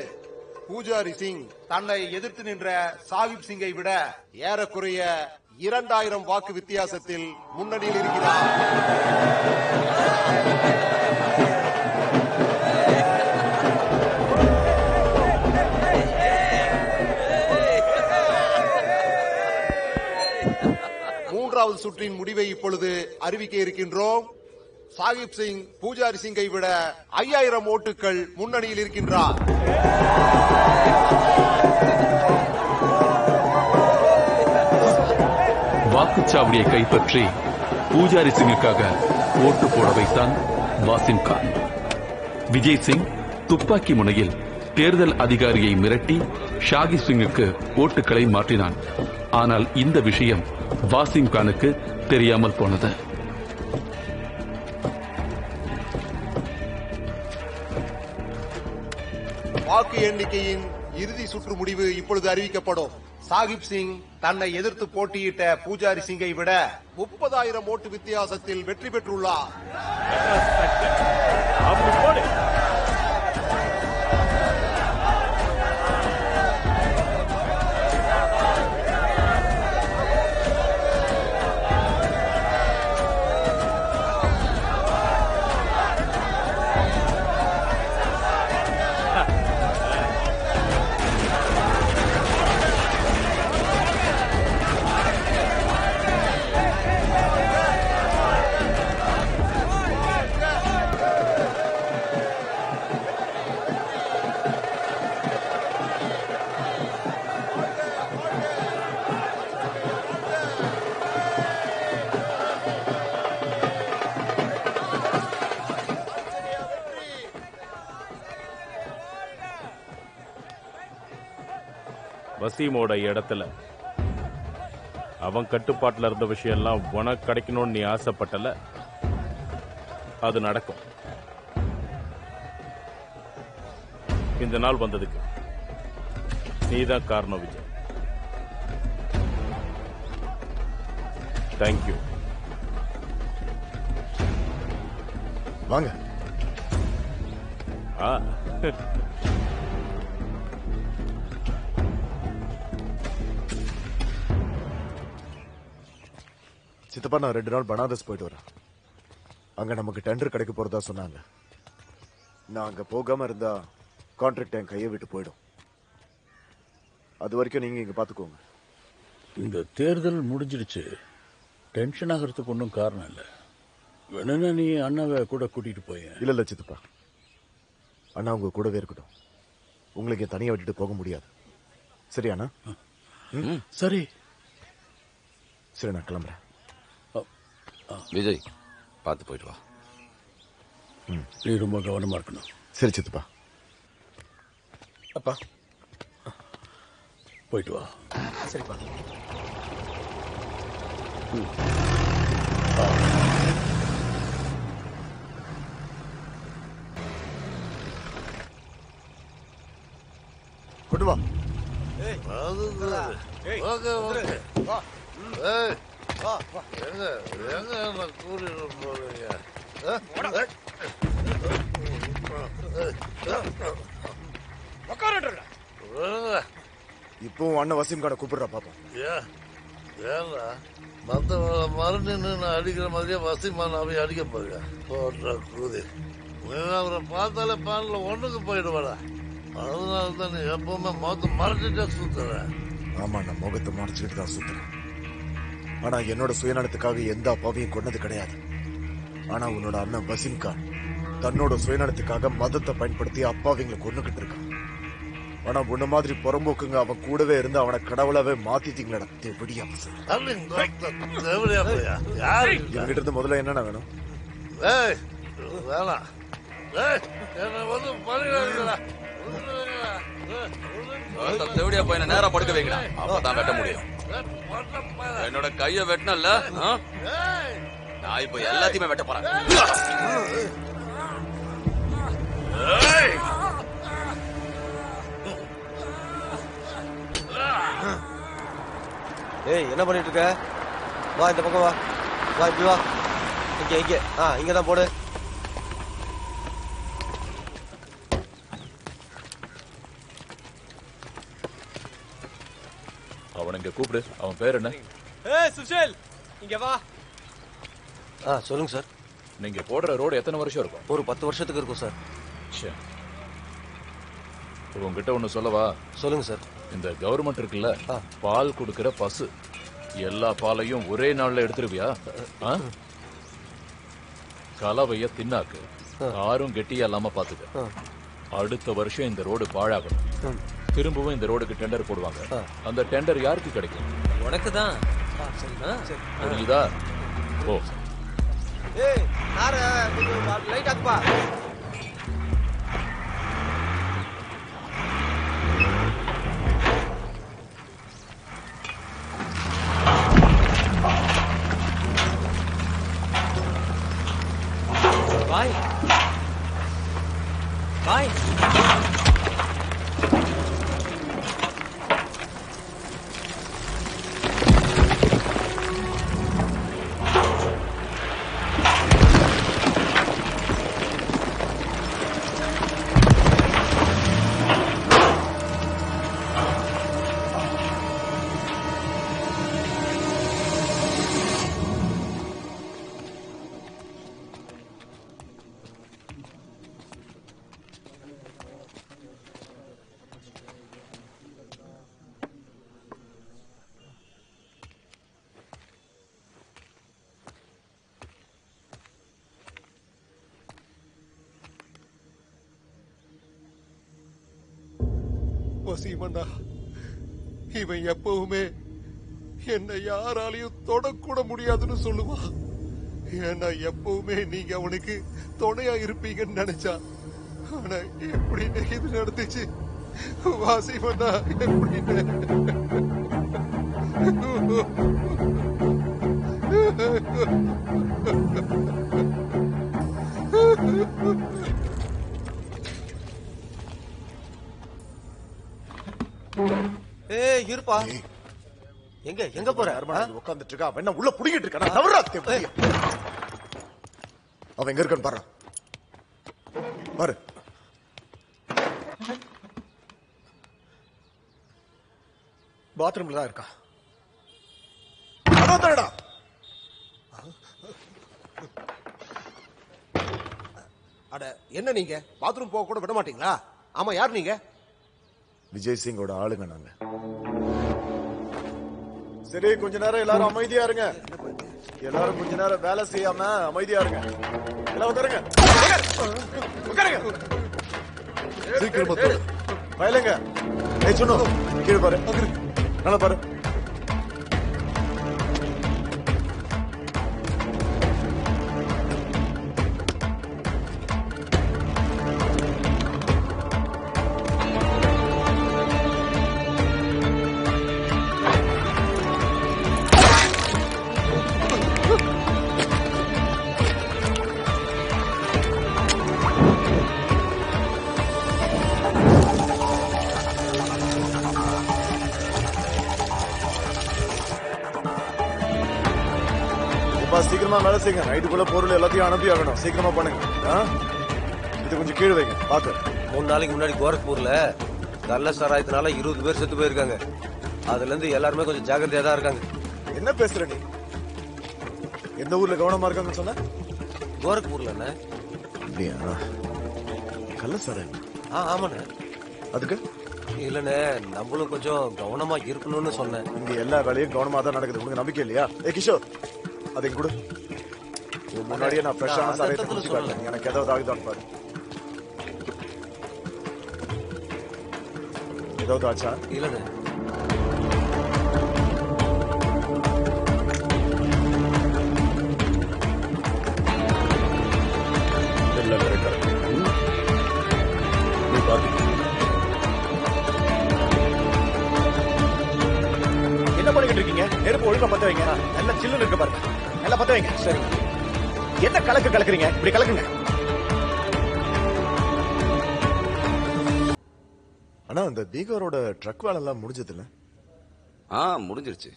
பூஜாரி சிங் தன்னை எதிர்த்து நின்ற சாகிப் சிங்கை விட ஏறக்குறைய 2000 வாக்கு வித்தியாசத்தில் முன்னணியில் இருக்கிறார். மூன்றாவது சுற்றின் முடிவை இப்பொழுது அறிவிக்க இருக்கின்றோம். சாகிப் சிங் பூஜாரி சிங்கை விட 5000 ஓட்டுகள் முன்னணியில் இருக்கின்றார். வாக்குச்சாவடியை கைப்பற்றி பூஜாரி சிங்குக்காக ஓட்டு போட வைத்தான் வாசிம் கான். விஜய் சிங் துப்பாக்கி முனையில் தேர்தல் அதிகாரியை மிரட்டி ஷாகி சிங்குக்கு ஓட்டுகளை மாற்றினான். ஆனால் இந்த விஷயம் வாசிம் கானுக்கு தெரியாமல் போனது. வாக்கு எண்ணிக்கையின் இறுதி சுற்று முடிவு இப்பொழுது அறிவிக்கப்படும். சாகிப் சிங் தன்னை எதிர்த்து போட்டியிட்ட பூஜாரி சிங்கை விட 30,000 ஓட்டு வித்தியாசத்தில் வெற்றி பெற்றுள்ளார். வசீமோட இடத்துல அவன் கட்டுப்பாட்டுல இருந்த விஷயம் எல்லாம் உனக்கு கிடைக்கணும்னு நீ ஆசைப்பட்டல, அது நடக்கும். இந்த நாள் வந்ததுக்கு நீதான் காரணம் விஜய். தேங்க்யூ. வாங்க. சித்தப்பா, நான் 2 நாள் பனாரஸ் போயிட்டு வரேன். அங்க நமக்கு டெண்டர் கிடைக்க போறதா சொன்னாங்க. நான் அங்க போகாம இருந்தா கான்ட்ராக்ட் என் கையை விட்டு போயிடும். அது வரைக்கும் நீங்க இங்க பாத்துக்கோங்க. இந்த தேர்தல் முடிஞ்சிடுச்சு, டென்ஷன் ஆகிறதுக்கு ஒன்றும் காரணம் இல்லை. வேணும்னா நீ அண்ணாவை கூட கூட்டிட்டு போய. இல்ல சித்தப்பா, அண்ணா உங்க கூடவே இருக்கட்டும். உங்களுக்கு தனியா விட்டுட்டு போக முடியாது. சரியாண்ணா? சரி சரி, நான் கிளம்புறேன். விஜய், பார்த்து போயிட்டு வா. நீ ரொம்ப கவனமா இருக்கணும். சரி சித்தப்பா. அப்பா போயிட்டு வா. சரிப்பா. கொண்டு வா. Okay okay. எங்க எங்க என்ன கூட்டிட்டு போறீங்க? இப்போ அண்ணன் வசீம் கார்டை கூப்பிடுறா பாப்போம். ஏன்னா மற்றவங்களை மறுநின்று நான் அடிக்கிற மாதிரியே வசீமானாவே அடிக்க போறியா? போடுற கூதி. அவரை பார்த்தாலே பேன்ல ஒண்ணுக்கு போயிடுவாடா. அதனால தான் நீ எப்பவுமே முகத்தை மறைச்சிட்டே சுத்துற. ஆமா, நான் முகத்தை மறைச்சுக்கிட்டு தான் சுத்துறேன். ஆனா என்னோட சுயநலத்துக்காக எந்த அப்பாவையும் கொன்னது கிடையாது. ஆனா உன்னோட அண்ணன் வசீம் கான் தன்னோட சுயநலத்துக்காக மதத்தை பயன்படுத்தி அப்பாவிங்களை கொன்னுகிட்டு இருக்கான். ஆனா உன்ன மாதிரி புறம்போக்குங்க அவன் கூடவே இருந்து அவனை கடவுளாவே மாத்திட்டீங்களா? தேவடியா என்கிட்ட இருந்து முதல்ல என்னென்ன வேணும்? வேணாம், என்ன வந்து பண்ணிடுறா. தேவடியா போய் நேரா படுக்க வைங்கடா, அப்பதான் வெட்ட முடியும். என்னோட கைய வெட்டினல்ல, நான் இப்ப எல்லாத்தையுமே வெட்ட போறேன். ஏய், என்ன பண்ணிட்டு இருக்க? வா இந்த பக்கம் வா. வா இப்படி வா. இங்க இங்க இங்கதான் போடு. அவன் இங்க கூப்பிடு. அவன் பேர் என்ன? சுஷேல், இங்க வா. சொல்லுங்க சார். நீங்க போடுற ரோடு எத்தனை வருஷம் இருக்கும்? ஒரு 10 வருஷத்துக்கு இருக்கும் சார். உங்ககிட்ட ஒண்ணு சொல்லவா? சொல்லுங்க சார். இந்த கவர்மெண்ட் இருக்குல்ல, பால் கொடுக்கிற பசு எல்லா பாலையும் ஒரே நாள்ல எடுத்துருவியா? கலவைய தின்னாக்கு, யாரும் கெட்டியா இல்லாம பாத்துக்க. அடுத்த வருஷம் இந்த ரோடு பாழாகணும். திரும்பவும் இந்த ரோடுக்கு டெண்டர் போடுவாங்க. அந்த டெண்டர் யாருக்கு கிடைக்கும்? உனக்கு தான். புரியுதா? ஓ, ஏய் நார லைட் ஆக்குப்பா. பாய் பாய். வசீமண்ணா, இவன் எப்பவுமே என்னை யாராலையும் தொடக்கூட முடியாதுன்னு சொல்லுவான். ஏன்னா எப்பவுமே நீங்க அவனுக்கு துணையா இருப்பீங்கன்னு நினைச்சா. ஆனா எப்படி இது நடந்துச்சு வாசிமண்ணா? எப்படி ஏய் இருப்பா. எங்க எங்க போற? உட்காந்துட்டு இருக்கா. என்ன உள்ள புடிங்கிட்டு இருக்கா? அவன் எங்க இருக்கான்னு பாரு. பாரு. பாத்ரூம்ல தான் இருக்கா. அட என்ன நீங்க பாத்ரூம் போக கூட விட மாட்டீங்களா? ஆமா, யார் நீங்க? விஜய் சிங்கோட ஆளுங்க நாங்க. சரி, கொஞ்ச நேரம் எல்லாரும் அமைதியா இருங்க. எல்லாரும் கொஞ்ச நேரம் வேலை செய்யாம அமைதியா இருங்க. எல்லாம் உட்காருங்க. சீக்கிரமா பயலுங்க. சொன்னோம் கீழே பாரு, நல்லா பாரு. சீக்கிரமா வேலை செய்யுங்க. நைட்டுக்குள்ள பொருள் எல்லாத்தையும் அனுப்பி ஆகணும். சீக்கிரமா பண்ணுங்க. இது கொஞ்சம் கீழே வைங்க. பாத்து 3 நாளைக்கு முன்னாடி கோரக்பூர்ல கள்ள சாராயத்தினால 20 பேர் செத்து போயிருக்காங்க. அதுல இருந்து எல்லாருமே கொஞ்சம் ஜாக்கிரதையா தான் இருக்காங்க. என்ன பேசுற நீ? எந்த ஊர்ல கவனமா இருக்காங்கன்னு சொன்ன? கோரக்பூர்ல. அப்படியா? கள்ள சாராயம்? ஆமாண்ணே. அதுக்கு இல்லண்ணே, நம்மளும் கொஞ்சம் கவனமா இருக்கணும்னு சொன்னேன். இங்க எல்லா வேலையும் கவனமா தான் நடக்குது. உங்களுக்கு நம்பிக்கை இல்லையா? கிஷோர், அதை கூட முன்னாடியே நான் ஃப்ரெஷ்ஷான சாராயத்தை குடிச்சு காட்டுறேன். எனக்கு ஏதாவது ஆகுதான்னு பாரு. ஏதாவது ஆச்சா? இல்லண்ணே. எல்லாம் கரெக்டா இருக்கு. நீ பாத்து என்ன பண்ணிக்கிட்டு இருக்கீங்க? நெருப்பு ஒழுங்கா பத்த வைங்க. நல்லா சில்லுன்னு இருக்க பாருங்க. நல்லா பத்த வைங்க. சரி, என்ன கலக்கு கலக்குறீங்க? இப்படி கலக்குங்க. ஆனா அந்த பீகாரோட ட்ரக் வேலை எல்லாம் முடிஞ்சது இல்ல? முடிஞ்சிருச்சு.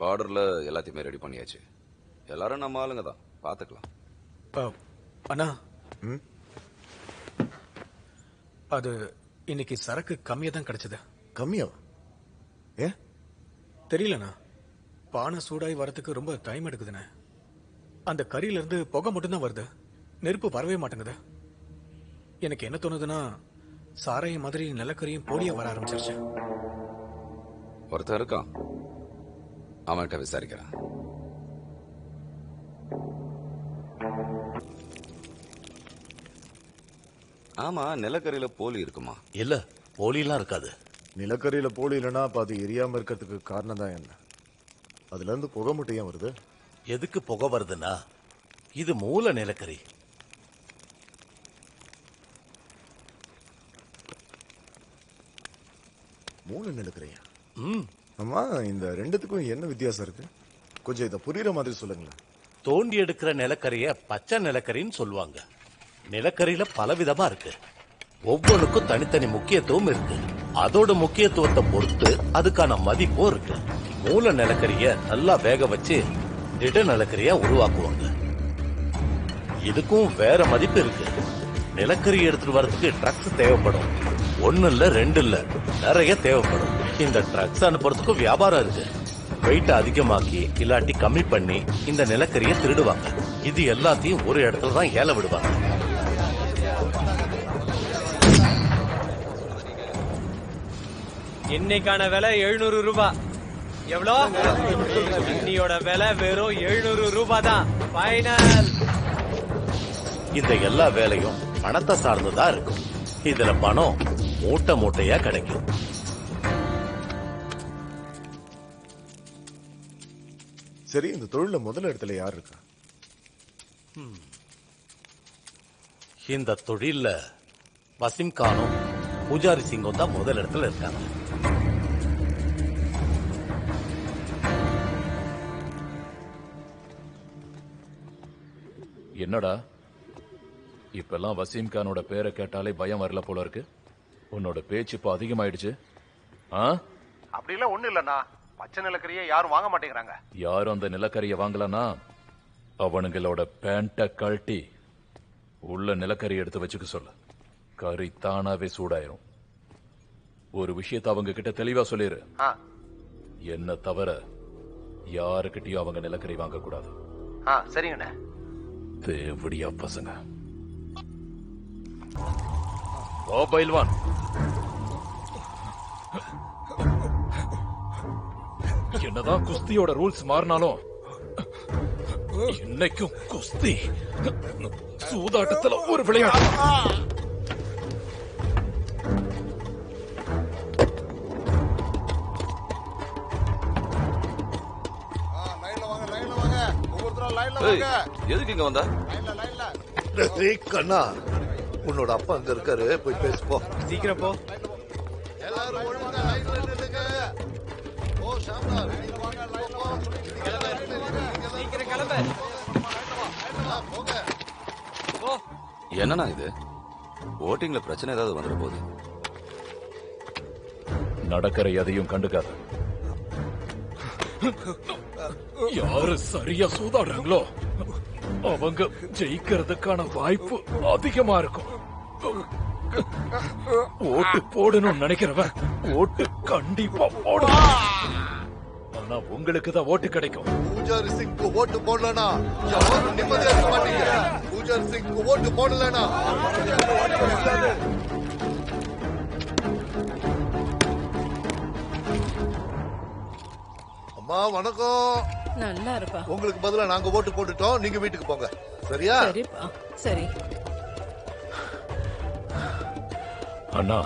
பார்டர்ல எல்லாத்தையுமே ரெடி பண்ணியாச்சு. எல்லாரும் நம்ம ஆளுங்க தான், பாத்துக்கலாம். அண்ணா, அது இன்னைக்கு சரக்கு கம்மியா தான் கிடைச்சது. கம்மியா? ஏ தெரியலண்ணா. பானை சூடாய் வரதுக்கு ரொம்ப டைம் எடுக்குதுண்ணே. அந்த கறியில இருந்து புகை மட்டும்தான் வருது. நெருப்பு வரவே மாட்டேங்குது. எனக்கு என்ன தோணுதுன்னா, சாராயம் மாதிரி நிலக்கரியும் போலியா வர ஆரம்பிச்சிருச்சு. ஒருத்தர் இருக்கான், அவன்கிட்ட விசாரிக்கிறேன். ஆமா, நிலக்கரியில போலி இருக்குமா? இல்ல, போலிலாம் இருக்காது. நிலக்கரியில போலி இல்லைன்னா அப்ப அது எரியாம இருக்கிறதுக்கு காரணம் தான் என்ன? அதுல இருந்து புகை மட்டும் ஏன் வருது? எதுக்கு புகை வருதுன்னா, இது மூல நிலக்கரி. மூல நிலக்கரியா? ஆமா, இந்த ரெண்டுத்துக்கும் என்ன வித்தியாசம் இருக்கு? கொஞ்சம் இத புரியுற மாதிரி சொல்லுங்களேன். தோண்டி எடுக்கிற நிலக்கரிய பச்சை நிலக்கரின்னு சொல்லுவாங்க. நிலக்கரியில பல விதமா இருக்கு. ஒவ்வொன்றுக்கும் தனித்தனி முக்கியத்துவம் இருக்கு. அதோட முக்கியத்துவத்தை பொறுத்து அதுக்கான மதிப்பும் இருக்கு. மூல நிலக்கரிய நல்லா வேக வச்சு திட நிலக்கரியா உருவாக்குவாங்க. இதுக்கும் வேற மதிப்பு இருக்கு. நிலக்கரி எடுத்துட்டு வரதுக்கு ட்ரக்ஸ் தேவைப்படும். 1 இல்ல 2 இல்ல, நிறைய தேவைப்படும். இந்த ட்ரக்ஸ் அனுப்புறதுக்கும் வியாபாரம் இருக்கு. வெயிட் அதிகமாக்கி இல்லாட்டி கம்மி பண்ணி இந்த நிலக்கரியை திருடுவாங்க. இது எல்லாத்தையும் ஒரு இடத்துல தான் ஏல விடுவாங்க. இன்னைக்கான விலை 700 ரூபாய். எவ்வளோ? இன்னியோட விலை வெறும் 700 ரூபாய் தான். ஃபைனல். இந்த எல்லா வேலையும் பணத்தை சார்ந்துதான் இருக்கும். இதுல பணம் மூட்டை மூட்டையா கிடைக்கும். சரி, இந்த தொழில முதல் இடத்துல யார் இருக்கா? இந்த தொழில வசீம் கானும் பூஜாரி சிங்கும் தான் முதல் இடத்துல இருக்காங்க. என்னடா இப்பெல்லாம் வசீம் கானோட பேரை கேட்டாலே பயம் வரல போல இருக்கு. உன்னோட பேச்சு இப்ப அதிகமாயிடுச்சு. அப்படி எல்லாம் ஒண்ணு இல்லண்ணா. பச்சை நிலக்கரியை யாரும் வாங்க மாட்டேங்கிறாங்க. யாரும் அந்த நிலக்கரிய வாங்கலன்னா அவனுங்களோட பேண்ட கழட்டி உள்ள நிலக்கரி எடுத்து வச்சுக்க சொல்ல. கறி தானாவே சூடாயிரும். ஒரு விஷயத்தை அவங்க கிட்ட தெளிவா சொல்லிரு. என்ன தவிர யாருக்கிட்டயும் அவங்க நிலக்கரி வாங்க கூடாது. சரிங்கண்ணே. தேவடியா பசங்க. வா பைல்வான். என்னதான் குஸ்தியோட ரூல்ஸ் மாறினாலும் இன்னைக்கும் குஸ்தி சூதாட்டத்துல ஒரு விளையாட்டு. எதுக்கு இங்க வந்தா? கண்ணா, உன்னோட அப்பா அங்க இருக்காரு, போய் பேசுப்போ. சீக்கிரம் போ. எல்லாரும் ஒழுங்கா லைன்ல நில்லுங்க. ஓ ஷாம்லா, சீக்கிரம் கிளம்பு. போங்க. என்னண்ணா இது? ஓட்டிங்ல பிரச்சனை ஏதாவது வந்துட போகுது. நடக்கிற எதையும் கண்டுக்காத. யாரு சரியா சூதாடுறாங்களோ அவங்க ஜெயிக்கிறதுக்கான வாய்ப்பு அதிகமா இருக்கும். ஓட்டு போடணும்னு நினைக்கிறவன் ஓட்டு கண்டிப்பா போடும். ஆனா உங்களுக்கு தான் ஓட்டு கிடைக்கும். பூஜாரி சிங்க்கு ஓட்டு போடலனா யாரும் நிம்மதியா இருக்க மாட்டீங்க. பூஜாரி சிங்க்கு ஓட்டு போடலனா அம்மா வணக்கம். நல்லா இருப்பா. உங்களுக்கு பதிலா நாங்க ஓட்டு போட்டுட்டோம், நீங்க வீட்டுக்கு போங்க. சரியா? சரிப்பா. சரி. அண்ணா,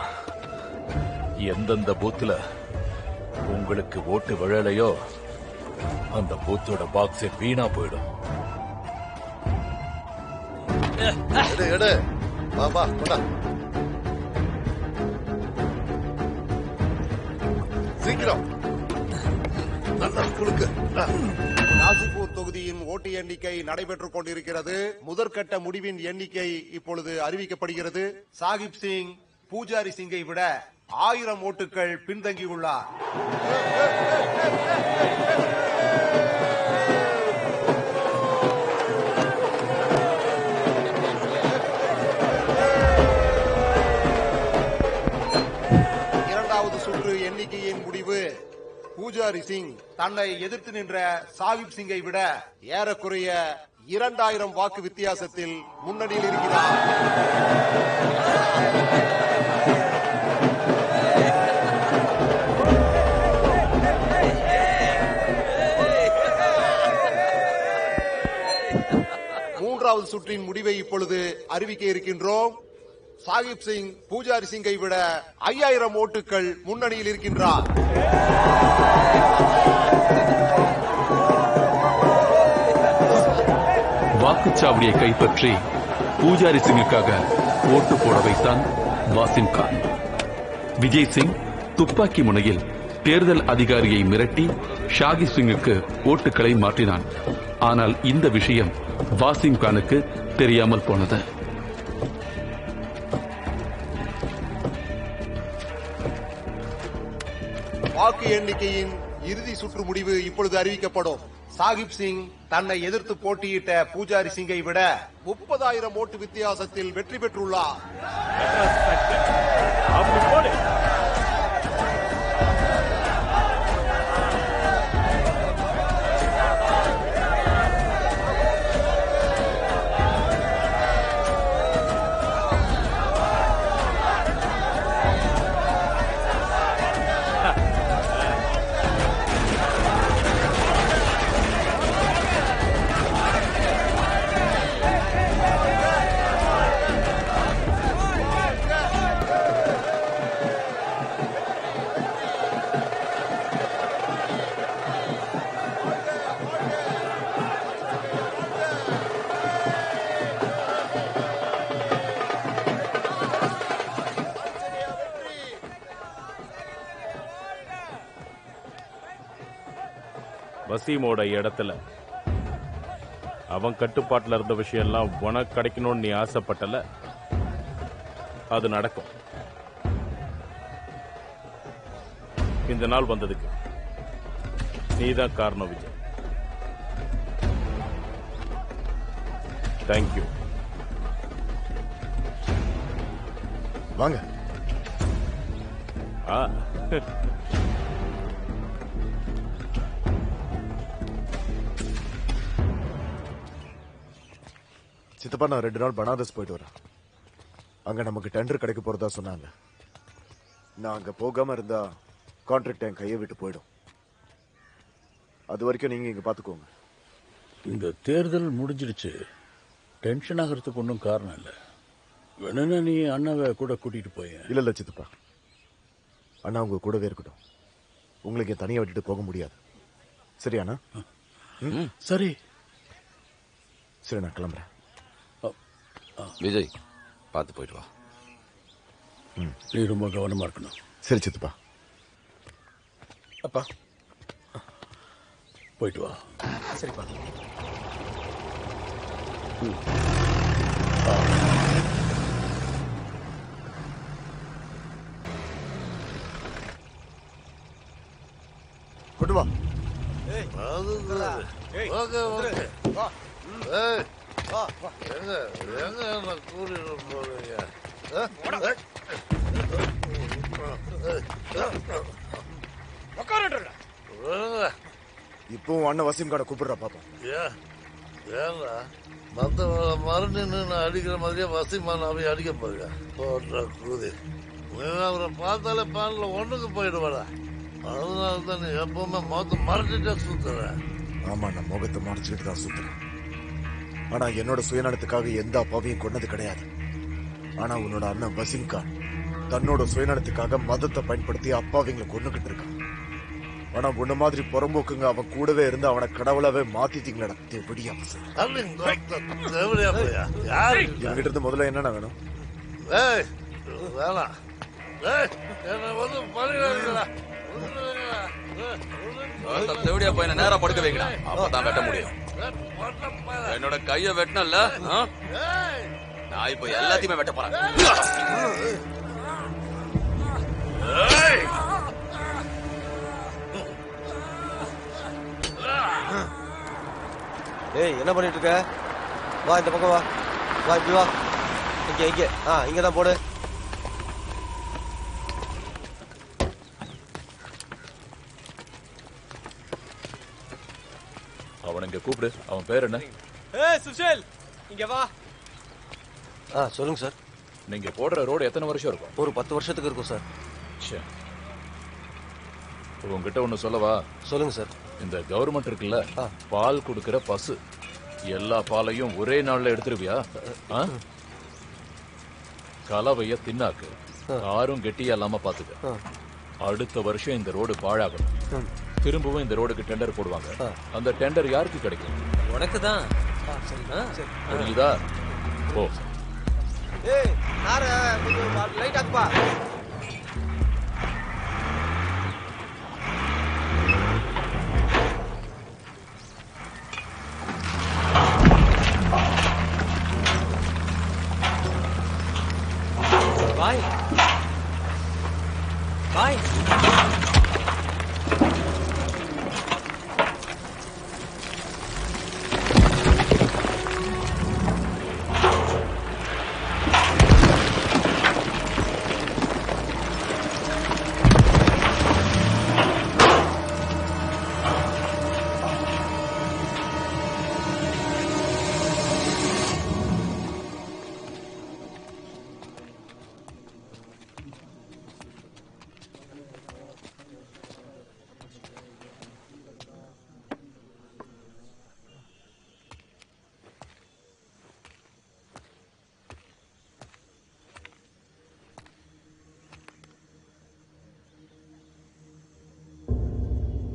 எந்தெந்த பூத்துல உங்களுக்கு ஓட்டு விழலையோ அந்த பூத்தோட பாக்ஸ் வீணா போயிடும். எடு எடு. வா கொண்டா. சீக்கிரம் நல்லா குலுக்கு. நாசிப்பூர் தொகுதியின் ஓட்டு எண்ணிக்கை நடைபெற்றுக் கொண்டிருக்கிறது. முதற்கட்ட முடிவின் எண்ணிக்கை இப்பொழுது அறிவிக்கப்படுகிறது. சாகிப் சிங் பூஜாரி சிங்கை விட 1000 ஓட்டுகள் பின்தங்கியுள்ளார். இரண்டாவது சுற்று எண்ணிக்கையின் முடிவு. பூஜாரி சிங் தன்னை எதிர்த்து நின்ற சாகிப் சிங்கை விட ஏறக்குறைய 2000 வாக்கு வித்தியாசத்தில் முன்னணியில் இருக்கிறார். மூன்றாவது சுற்றின் முடிவை இப்பொழுது அறிவிக்க இருக்கின்றோம். சாகிப் சிங் பூஜாரி சிங்கை விட 5000 ஓட்டுகள் முன்னணியில் இருக்கின்றார். வாக்குச்சாவடியை கைப்பற்றி பூஜாரி சிங்குக்காக ஓட்டு போட வைத்தான் வாசிம் கான். விஜய் சிங் துப்பாக்கி முனையில் தேர்தல் அதிகாரியை மிரட்டி ஷாகிப் சிங்குக்கு ஓட்டுகளை மாற்றினான். ஆனால் இந்த விஷயம் வாசிம் கானுக்கு தெரியாமல் போனது. வாக்கு எண்ணிக்கையின் இறுதி சுற்று முடிவு இப்பொழுது அறிவிக்கப்படும். சாகிப் சிங் தன்னை எதிர்த்து போட்டியிட்ட பூஜாரி சிங்கை விட 30,000 ஓட்டு வித்தியாசத்தில் வெற்றி பெற்றுள்ளார். வசீமோட இடத்துல அவன் கட்டுப்பாட்டுல இருந்த விஷயம் எல்லாம் உனக்கு கிடைக்கணும்னு நீ ஆசைப்பட்டல, அது நடக்கும். இந்த நாள் வந்ததுக்கு நீதான் காரணம் விஜய். தேங்க்யூ. வாங்க. சித்தப்பா, நான் 2 நாள் பனாரஸ் போயிட்டு வரேன். அங்க நமக்கு டெண்டர் கிடைக்க போறதா சொன்னாங்க. நான் அங்க போகாம இருந்தா கான்ட்ராக்ட் என் கையை விட்டு போயிடும். அது வரைக்கும் நீங்க இங்க பாத்துக்கோங்க. இந்த தேர்தல் முடிஞ்சிடுச்சு, டென்ஷன் ஆகிறதுக்கு ஒன்றும் காரணம் இல்லை. வேணும்னா நீ அண்ணாவை கூட கூட்டிட்டு போய். இல்ல சித்தப்பா, அண்ணா உங்க கூடவே இருக்கட்டும். உங்களுக்கு தனியா விட்டுட்டு போக முடியாது. சரியாண்ணா? சரி சரி, நான் கிளம்புறேன். விஜய், பார்த்து போயிட்டு வா. நீ ரொம்ப கவனமா இருக்கணும். சரி சித்தப்பா. அப்பா போயிட்டு வா. சரிப்பா. கொண்டு வா. Okay okay. எங்க எங்க என்ன கூட்டிட்டு போறீங்க? இப்பவும் அண்ணன் வசீம் கார்டை கூப்பிடுறா பாப்போம். ஏன்னா மற்றவங்களை மறுந்து நின்று அடிக்கிற மாதிரியே வசிமானாவே அடிக்க போறியா? போடுற கூதி. அவரை பார்த்தாலே பேன்ல ஒண்ணுக்கு போயிடுவாடா. அதனால தான் நீ எப்பவுமே முகத்தை மறைச்சிட்டே சுத்துற. ஆமா, நான் முகத்தை மறைச்சிட்டு தான் சுத்துறேன். ஆனா என்னோட சுயநலத்துக்காக எந்த அப்பாவையும் கொண்டது கிடையாது. ஆனா உன்னோட அண்ணன் வசீம் கான் தன்னோட சுயநலத்துக்காக மதத்தை பயன்படுத்தி அப்பாவிங்களை கொண்டுகிட்டு இருக்கான். ஆனா உன்ன மாதிரி புறம்போக்குங்க அவன் கூடவே இருந்து அவனை கடவுளாவே மாத்திட்டீங்களா? எப்படியா இவங்கிட்ட இருந்து முதல்ல என்னென்ன வேணும்? வேணாம், என்ன வந்து பழிவாங்களா? தேவடியா போய் நேரா படுக்க வைக்கணும், அப்பதான் வெட்ட முடியும். என்னோட கைய வெட்டினல்ல, நான் இப்ப எல்லாத்தையுமே வெட்ட போறேன். ஏய், என்ன பண்ணிட்டு இருக்க? வா இந்த பக்கம் வா. வா இப்படி வா. இங்க இங்கதான் போடு. அவனுங்க கூப்பிடு. அவன் பேர் என்ன? சுஷேல், இங்க வா. சொல்லுங்க சார். நீங்க போடுற ரோடு எத்தனை வருஷம் இருக்கும்? ஒரு 10 வருஷத்துக்கு இருக்கும் சார். உங்ககிட்ட ஒண்ணு சொல்லவா? சொல்லுங்க சார். இந்த கவர்மெண்ட் இருக்குல்ல, பால் கொடுக்கிற பசு எல்லா பாலையும் ஒரே நாள்ல எடுத்துருவியா? கலவைய தின்னாக்கு, யாரும் கெட்டியா இல்லாம பாத்துக்க. அடுத்த வருஷம் இந்த ரோடு பாழாகணும். திரும்பவும் இந்த ரோடுக்கு டெண்டர் போடுவாங்க. அந்த டெண்டர் யாருக்கு கிடைக்கும்? உனக்கு தான். புரியுதா? ஓ, ஏய் நார லைட் ஆக்குப்பா. பாய் பாய்.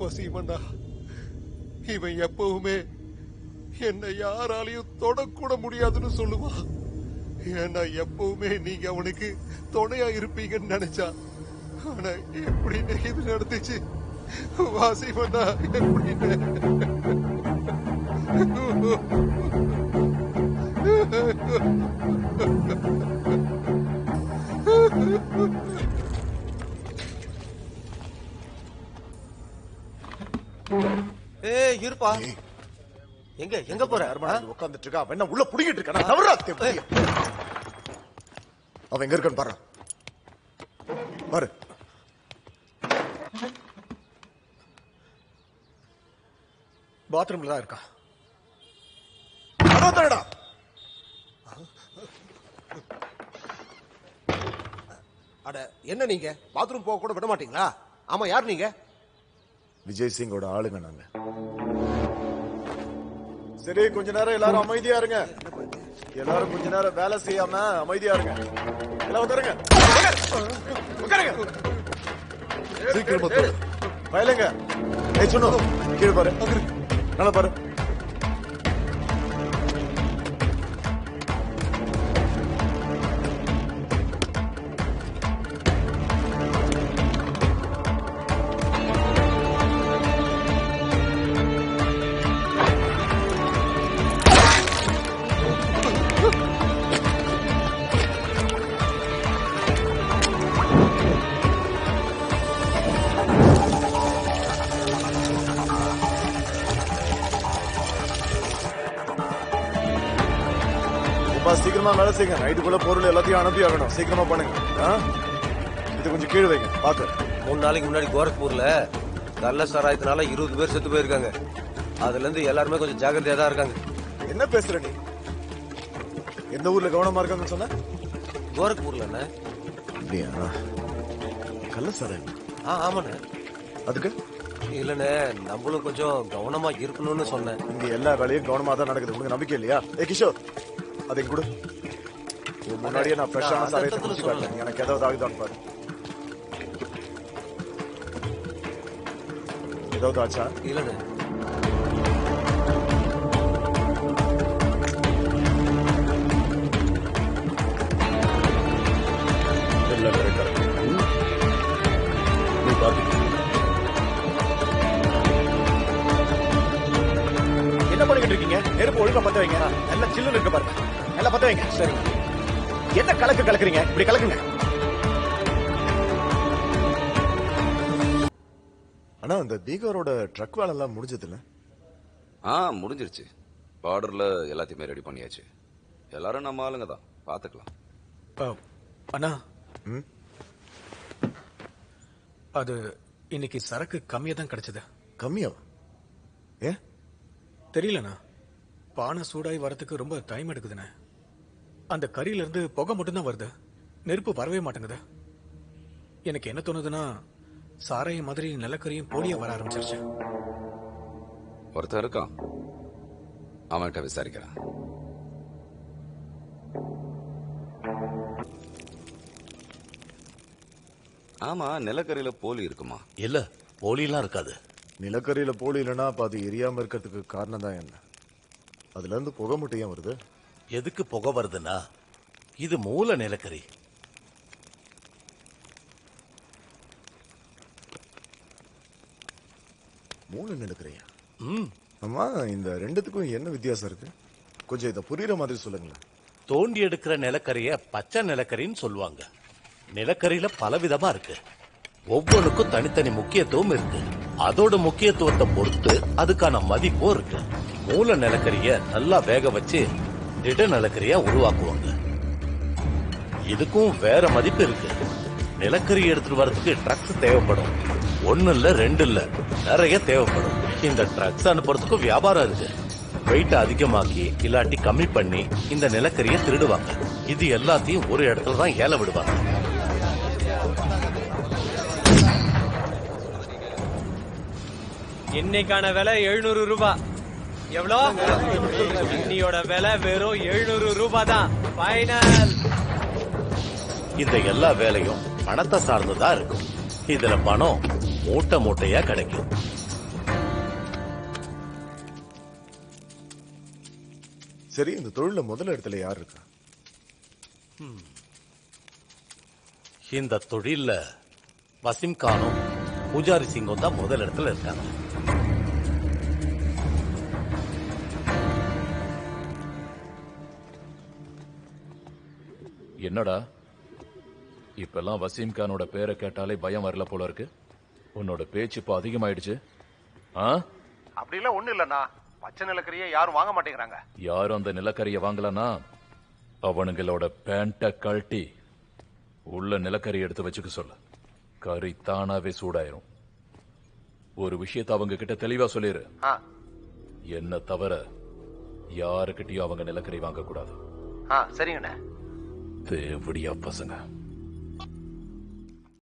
வசீமண்ணா, இவன் எப்பவுமே என்னை யாராலையும் தொடக்கூட முடியாதுன்னு சொல்லுவான். ஏன்னா எப்பவுமே நீங்க அவனுக்கு துணையா இருப்பீங்கன்னு நினைச்சா. ஆனா எப்படின்னு இது நடந்துச்சு வாசிமண்ணா? எப்படின்னு ஏய் இருப்பா. எங்க போற? உட்காந்துட்டு இருக்கா. அவன் உள்ள புடிக்கிட்டு இருக்கான். அவன் எங்க இருக்கான்னு பாரு. பாரு. பாத்ரூம்ல தான் இருக்கா. அட என்ன நீங்க பாத்ரூம் போக கூட விட மாட்டீங்களா? ஆமா, யார் நீங்க? விஜய் சிங்கோட ஆளுங்க நாங்க. சரி, கொஞ்ச நேரம் எல்லாரும் அமைதியா இருங்க. எல்லாரும் கொஞ்ச நேரம் வேலை செய்யாம அமைதியா இருங்க. எல்லாம் உட்காருங்க. சீக்கிரமா பயலுங்க. சொன்னோம் கீழே பாரு, நல்லா பாரு. சீக்கிரமா வேலை செய்யுங்க. நைட்டுக்குள்ள பொருள் எல்லாத்தையும் அனுப்பி ஆகணும். சீக்கிரமா பண்ணுங்க. இது கொஞ்சம் கீழே வைங்க. பாத்து 3 நாளைக்கு முன்னாடி கோரக்பூர்ல கள்ள சாராயத்தினால 20 பேர் செத்து போயிருக்காங்க. அதுல இருந்து எல்லாருமே கொஞ்சம் ஜாக்கிரதையா தான் இருக்காங்க. என்ன பேசுற நீ? எந்த ஊர்ல கவனமா இருக்காங்கன்னு சொன்ன? கோரக்பூர்ல என்ன? அப்படியா? கள்ள சாராயம்? ஆமாண்ணே. அதுக்கு இல்லண்ணே, நம்மளும் கொஞ்சம் கவனமா இருக்கணும்னு சொன்னேன். இங்க எல்லா வேலையும் கவனமா தான் நடக்குது. உங்களுக்கு நம்பிக்கை இல்லையா? கிஷோர், அதை கூட முன்னாடியே நான் ஃப்ரெஷ்ஷான சாராயத்தை குடிச்சு காட்டேன். எனக்கு ஏதாவது ஆகுதான் பாரு. ஏதாவது ஆச்சா? இல்லண்ணே. எல்லாம் கரெக்டா நீ பாத்து. என்ன பண்ணிக்கிட்டு இருக்கீங்க? நெருப்பு ஒழுங்கா பத்த வைங்க. நல்லா சில்லுன்னு இருக்க பாருங்க. நல்லா பத்த வைங்க. சரி, என்ன கலக்கு கலக்குறீங்க? இப்படி கலக்குங்க. ஆனா அந்த பீகாரோட ட்ரக் வேலை எல்லாம் முடிஞ்சது இல்ல? முடிஞ்சிருச்சு. பார்டர்ல எல்லாத்தையுமே ரெடி பண்ணியாச்சு. எல்லாரும் நம்ம ஆளுங்க தான், பாத்துக்கலாம். அண்ணா, அது இன்னைக்கு சரக்கு கம்மியா தான் கிடைச்சது. கம்மியா? ஏ தெரியலண்ணா. பானை சூடாய் வரதுக்கு ரொம்ப டைம் எடுக்குதுண்ணே. அந்த கறியில இருந்து புகை மட்டும்தான் வருது. நெருப்பு வரவே மாட்டேங்குது. எனக்கு என்ன தோணுதுன்னா, சாராய மாதிரி நிலக்கரியும் போலியா வர ஆரம்பிச்சிருச்சு. ஒருத்தர் இருக்கான், அவன்கிட்ட விசாரிக்கிறான். ஆமா, நிலக்கரியில போலி இருக்குமா? இல்ல, போலிலாம் இருக்காது. நிலக்கரியில போலி இல்லைன்னா அப்ப அது எரியாம இருக்கிறதுக்கு காரணம் தான் என்ன? அதுல இருந்து புகை மட்டும் ஏன் வருது? எதுக்கு புகை வருதுன்னா, இது மூல நிலக்கரி. மூல நிலக்கரியா? ஆமா, இந்த ரெண்டுத்துக்கும் என்ன வித்தியாசம் இருக்கு? கொஞ்சம் இதை புரியுற மாதிரி சொல்லுங்களேன். தோண்டி எடுக்கிற நிலக்கரிய பச்சை நிலக்கரின்னு சொல்லுவாங்க. நிலக்கரியில பல விதமா இருக்கு. ஒவ்வொன்றுக்கும் தனித்தனி முக்கியத்துவம் இருக்கு. அதோட முக்கியத்துவத்தை பொறுத்து அதுக்கான மதிப்பும் இருக்கு. மூல நிலக்கரிய நல்லா வேக வச்சு திட நிலக்கரியா உருவாக்குவாங்க. இதுக்கும் வேற மதிப்பு இருக்கு. நிலக்கரி எடுத்துட்டு வரதுக்கு ட்ரக்ஸ் தேவைப்படும். 1 இல்ல 2 இல்ல, நிறைய தேவைப்படும். இந்த ட்ரக்ஸ் அனுப்புறதுக்கும் வியாபாரம் இருக்கு. வெயிட் அதிகமாக்கி இல்லாட்டி கம்மி பண்ணி இந்த நிலக்கரியை திருடுவாங்க. இது எல்லாத்தையும் ஒரு இடத்துல தான் ஏல விடுவாங்க. இன்னைக்கான விலை 700 ரூபாய். எவ்வளோ? இன்னியோட விலை வெறும் 700 ரூபாய் தான். ஃபைனல். இந்த எல்லா வேலையும் பணத்தை சார்ந்துதான் இருக்கும். இதுல பணம் மூட்டை மூட்டையா கிடைக்கும். சரி, இந்த தொழில முதல் இடத்துல யார் இருக்கா? இந்த தொழில வசீம் கானும் பூஜாரி சிங்கும் தான் முதல் இடத்துல இருக்காங்க. என்னடா இப்பெல்லாம் வசீம் கானோட பேரை கேட்டாலே பயம் வரல போல இருக்கு. உன்னோட பேச்சு இப்ப அதிகமாயிடுச்சு. அப்படி இல்ல, ஒண்ணு இல்லண்ணா. பச்சை நிலக்கரியை யாரும் வாங்க மாட்டேங்கிறாங்க. யாரும் அந்த நிலக்கரிய வாங்கலன்னா அவனுங்களோட பேண்ட கழட்டி உள்ள நிலக்கரி எடுத்து வச்சுக்க சொல்ல. கறி தானாவே சூடாயிரும். ஒரு விஷயத்தை அவங்க கிட்ட தெளிவா சொல்லிரு. என்ன தவிர யாருக்கிட்டையும் அவங்க நிலக்கரி வாங்க கூடாது. சரிங்கண்ணே. தேவடியா பசங்க.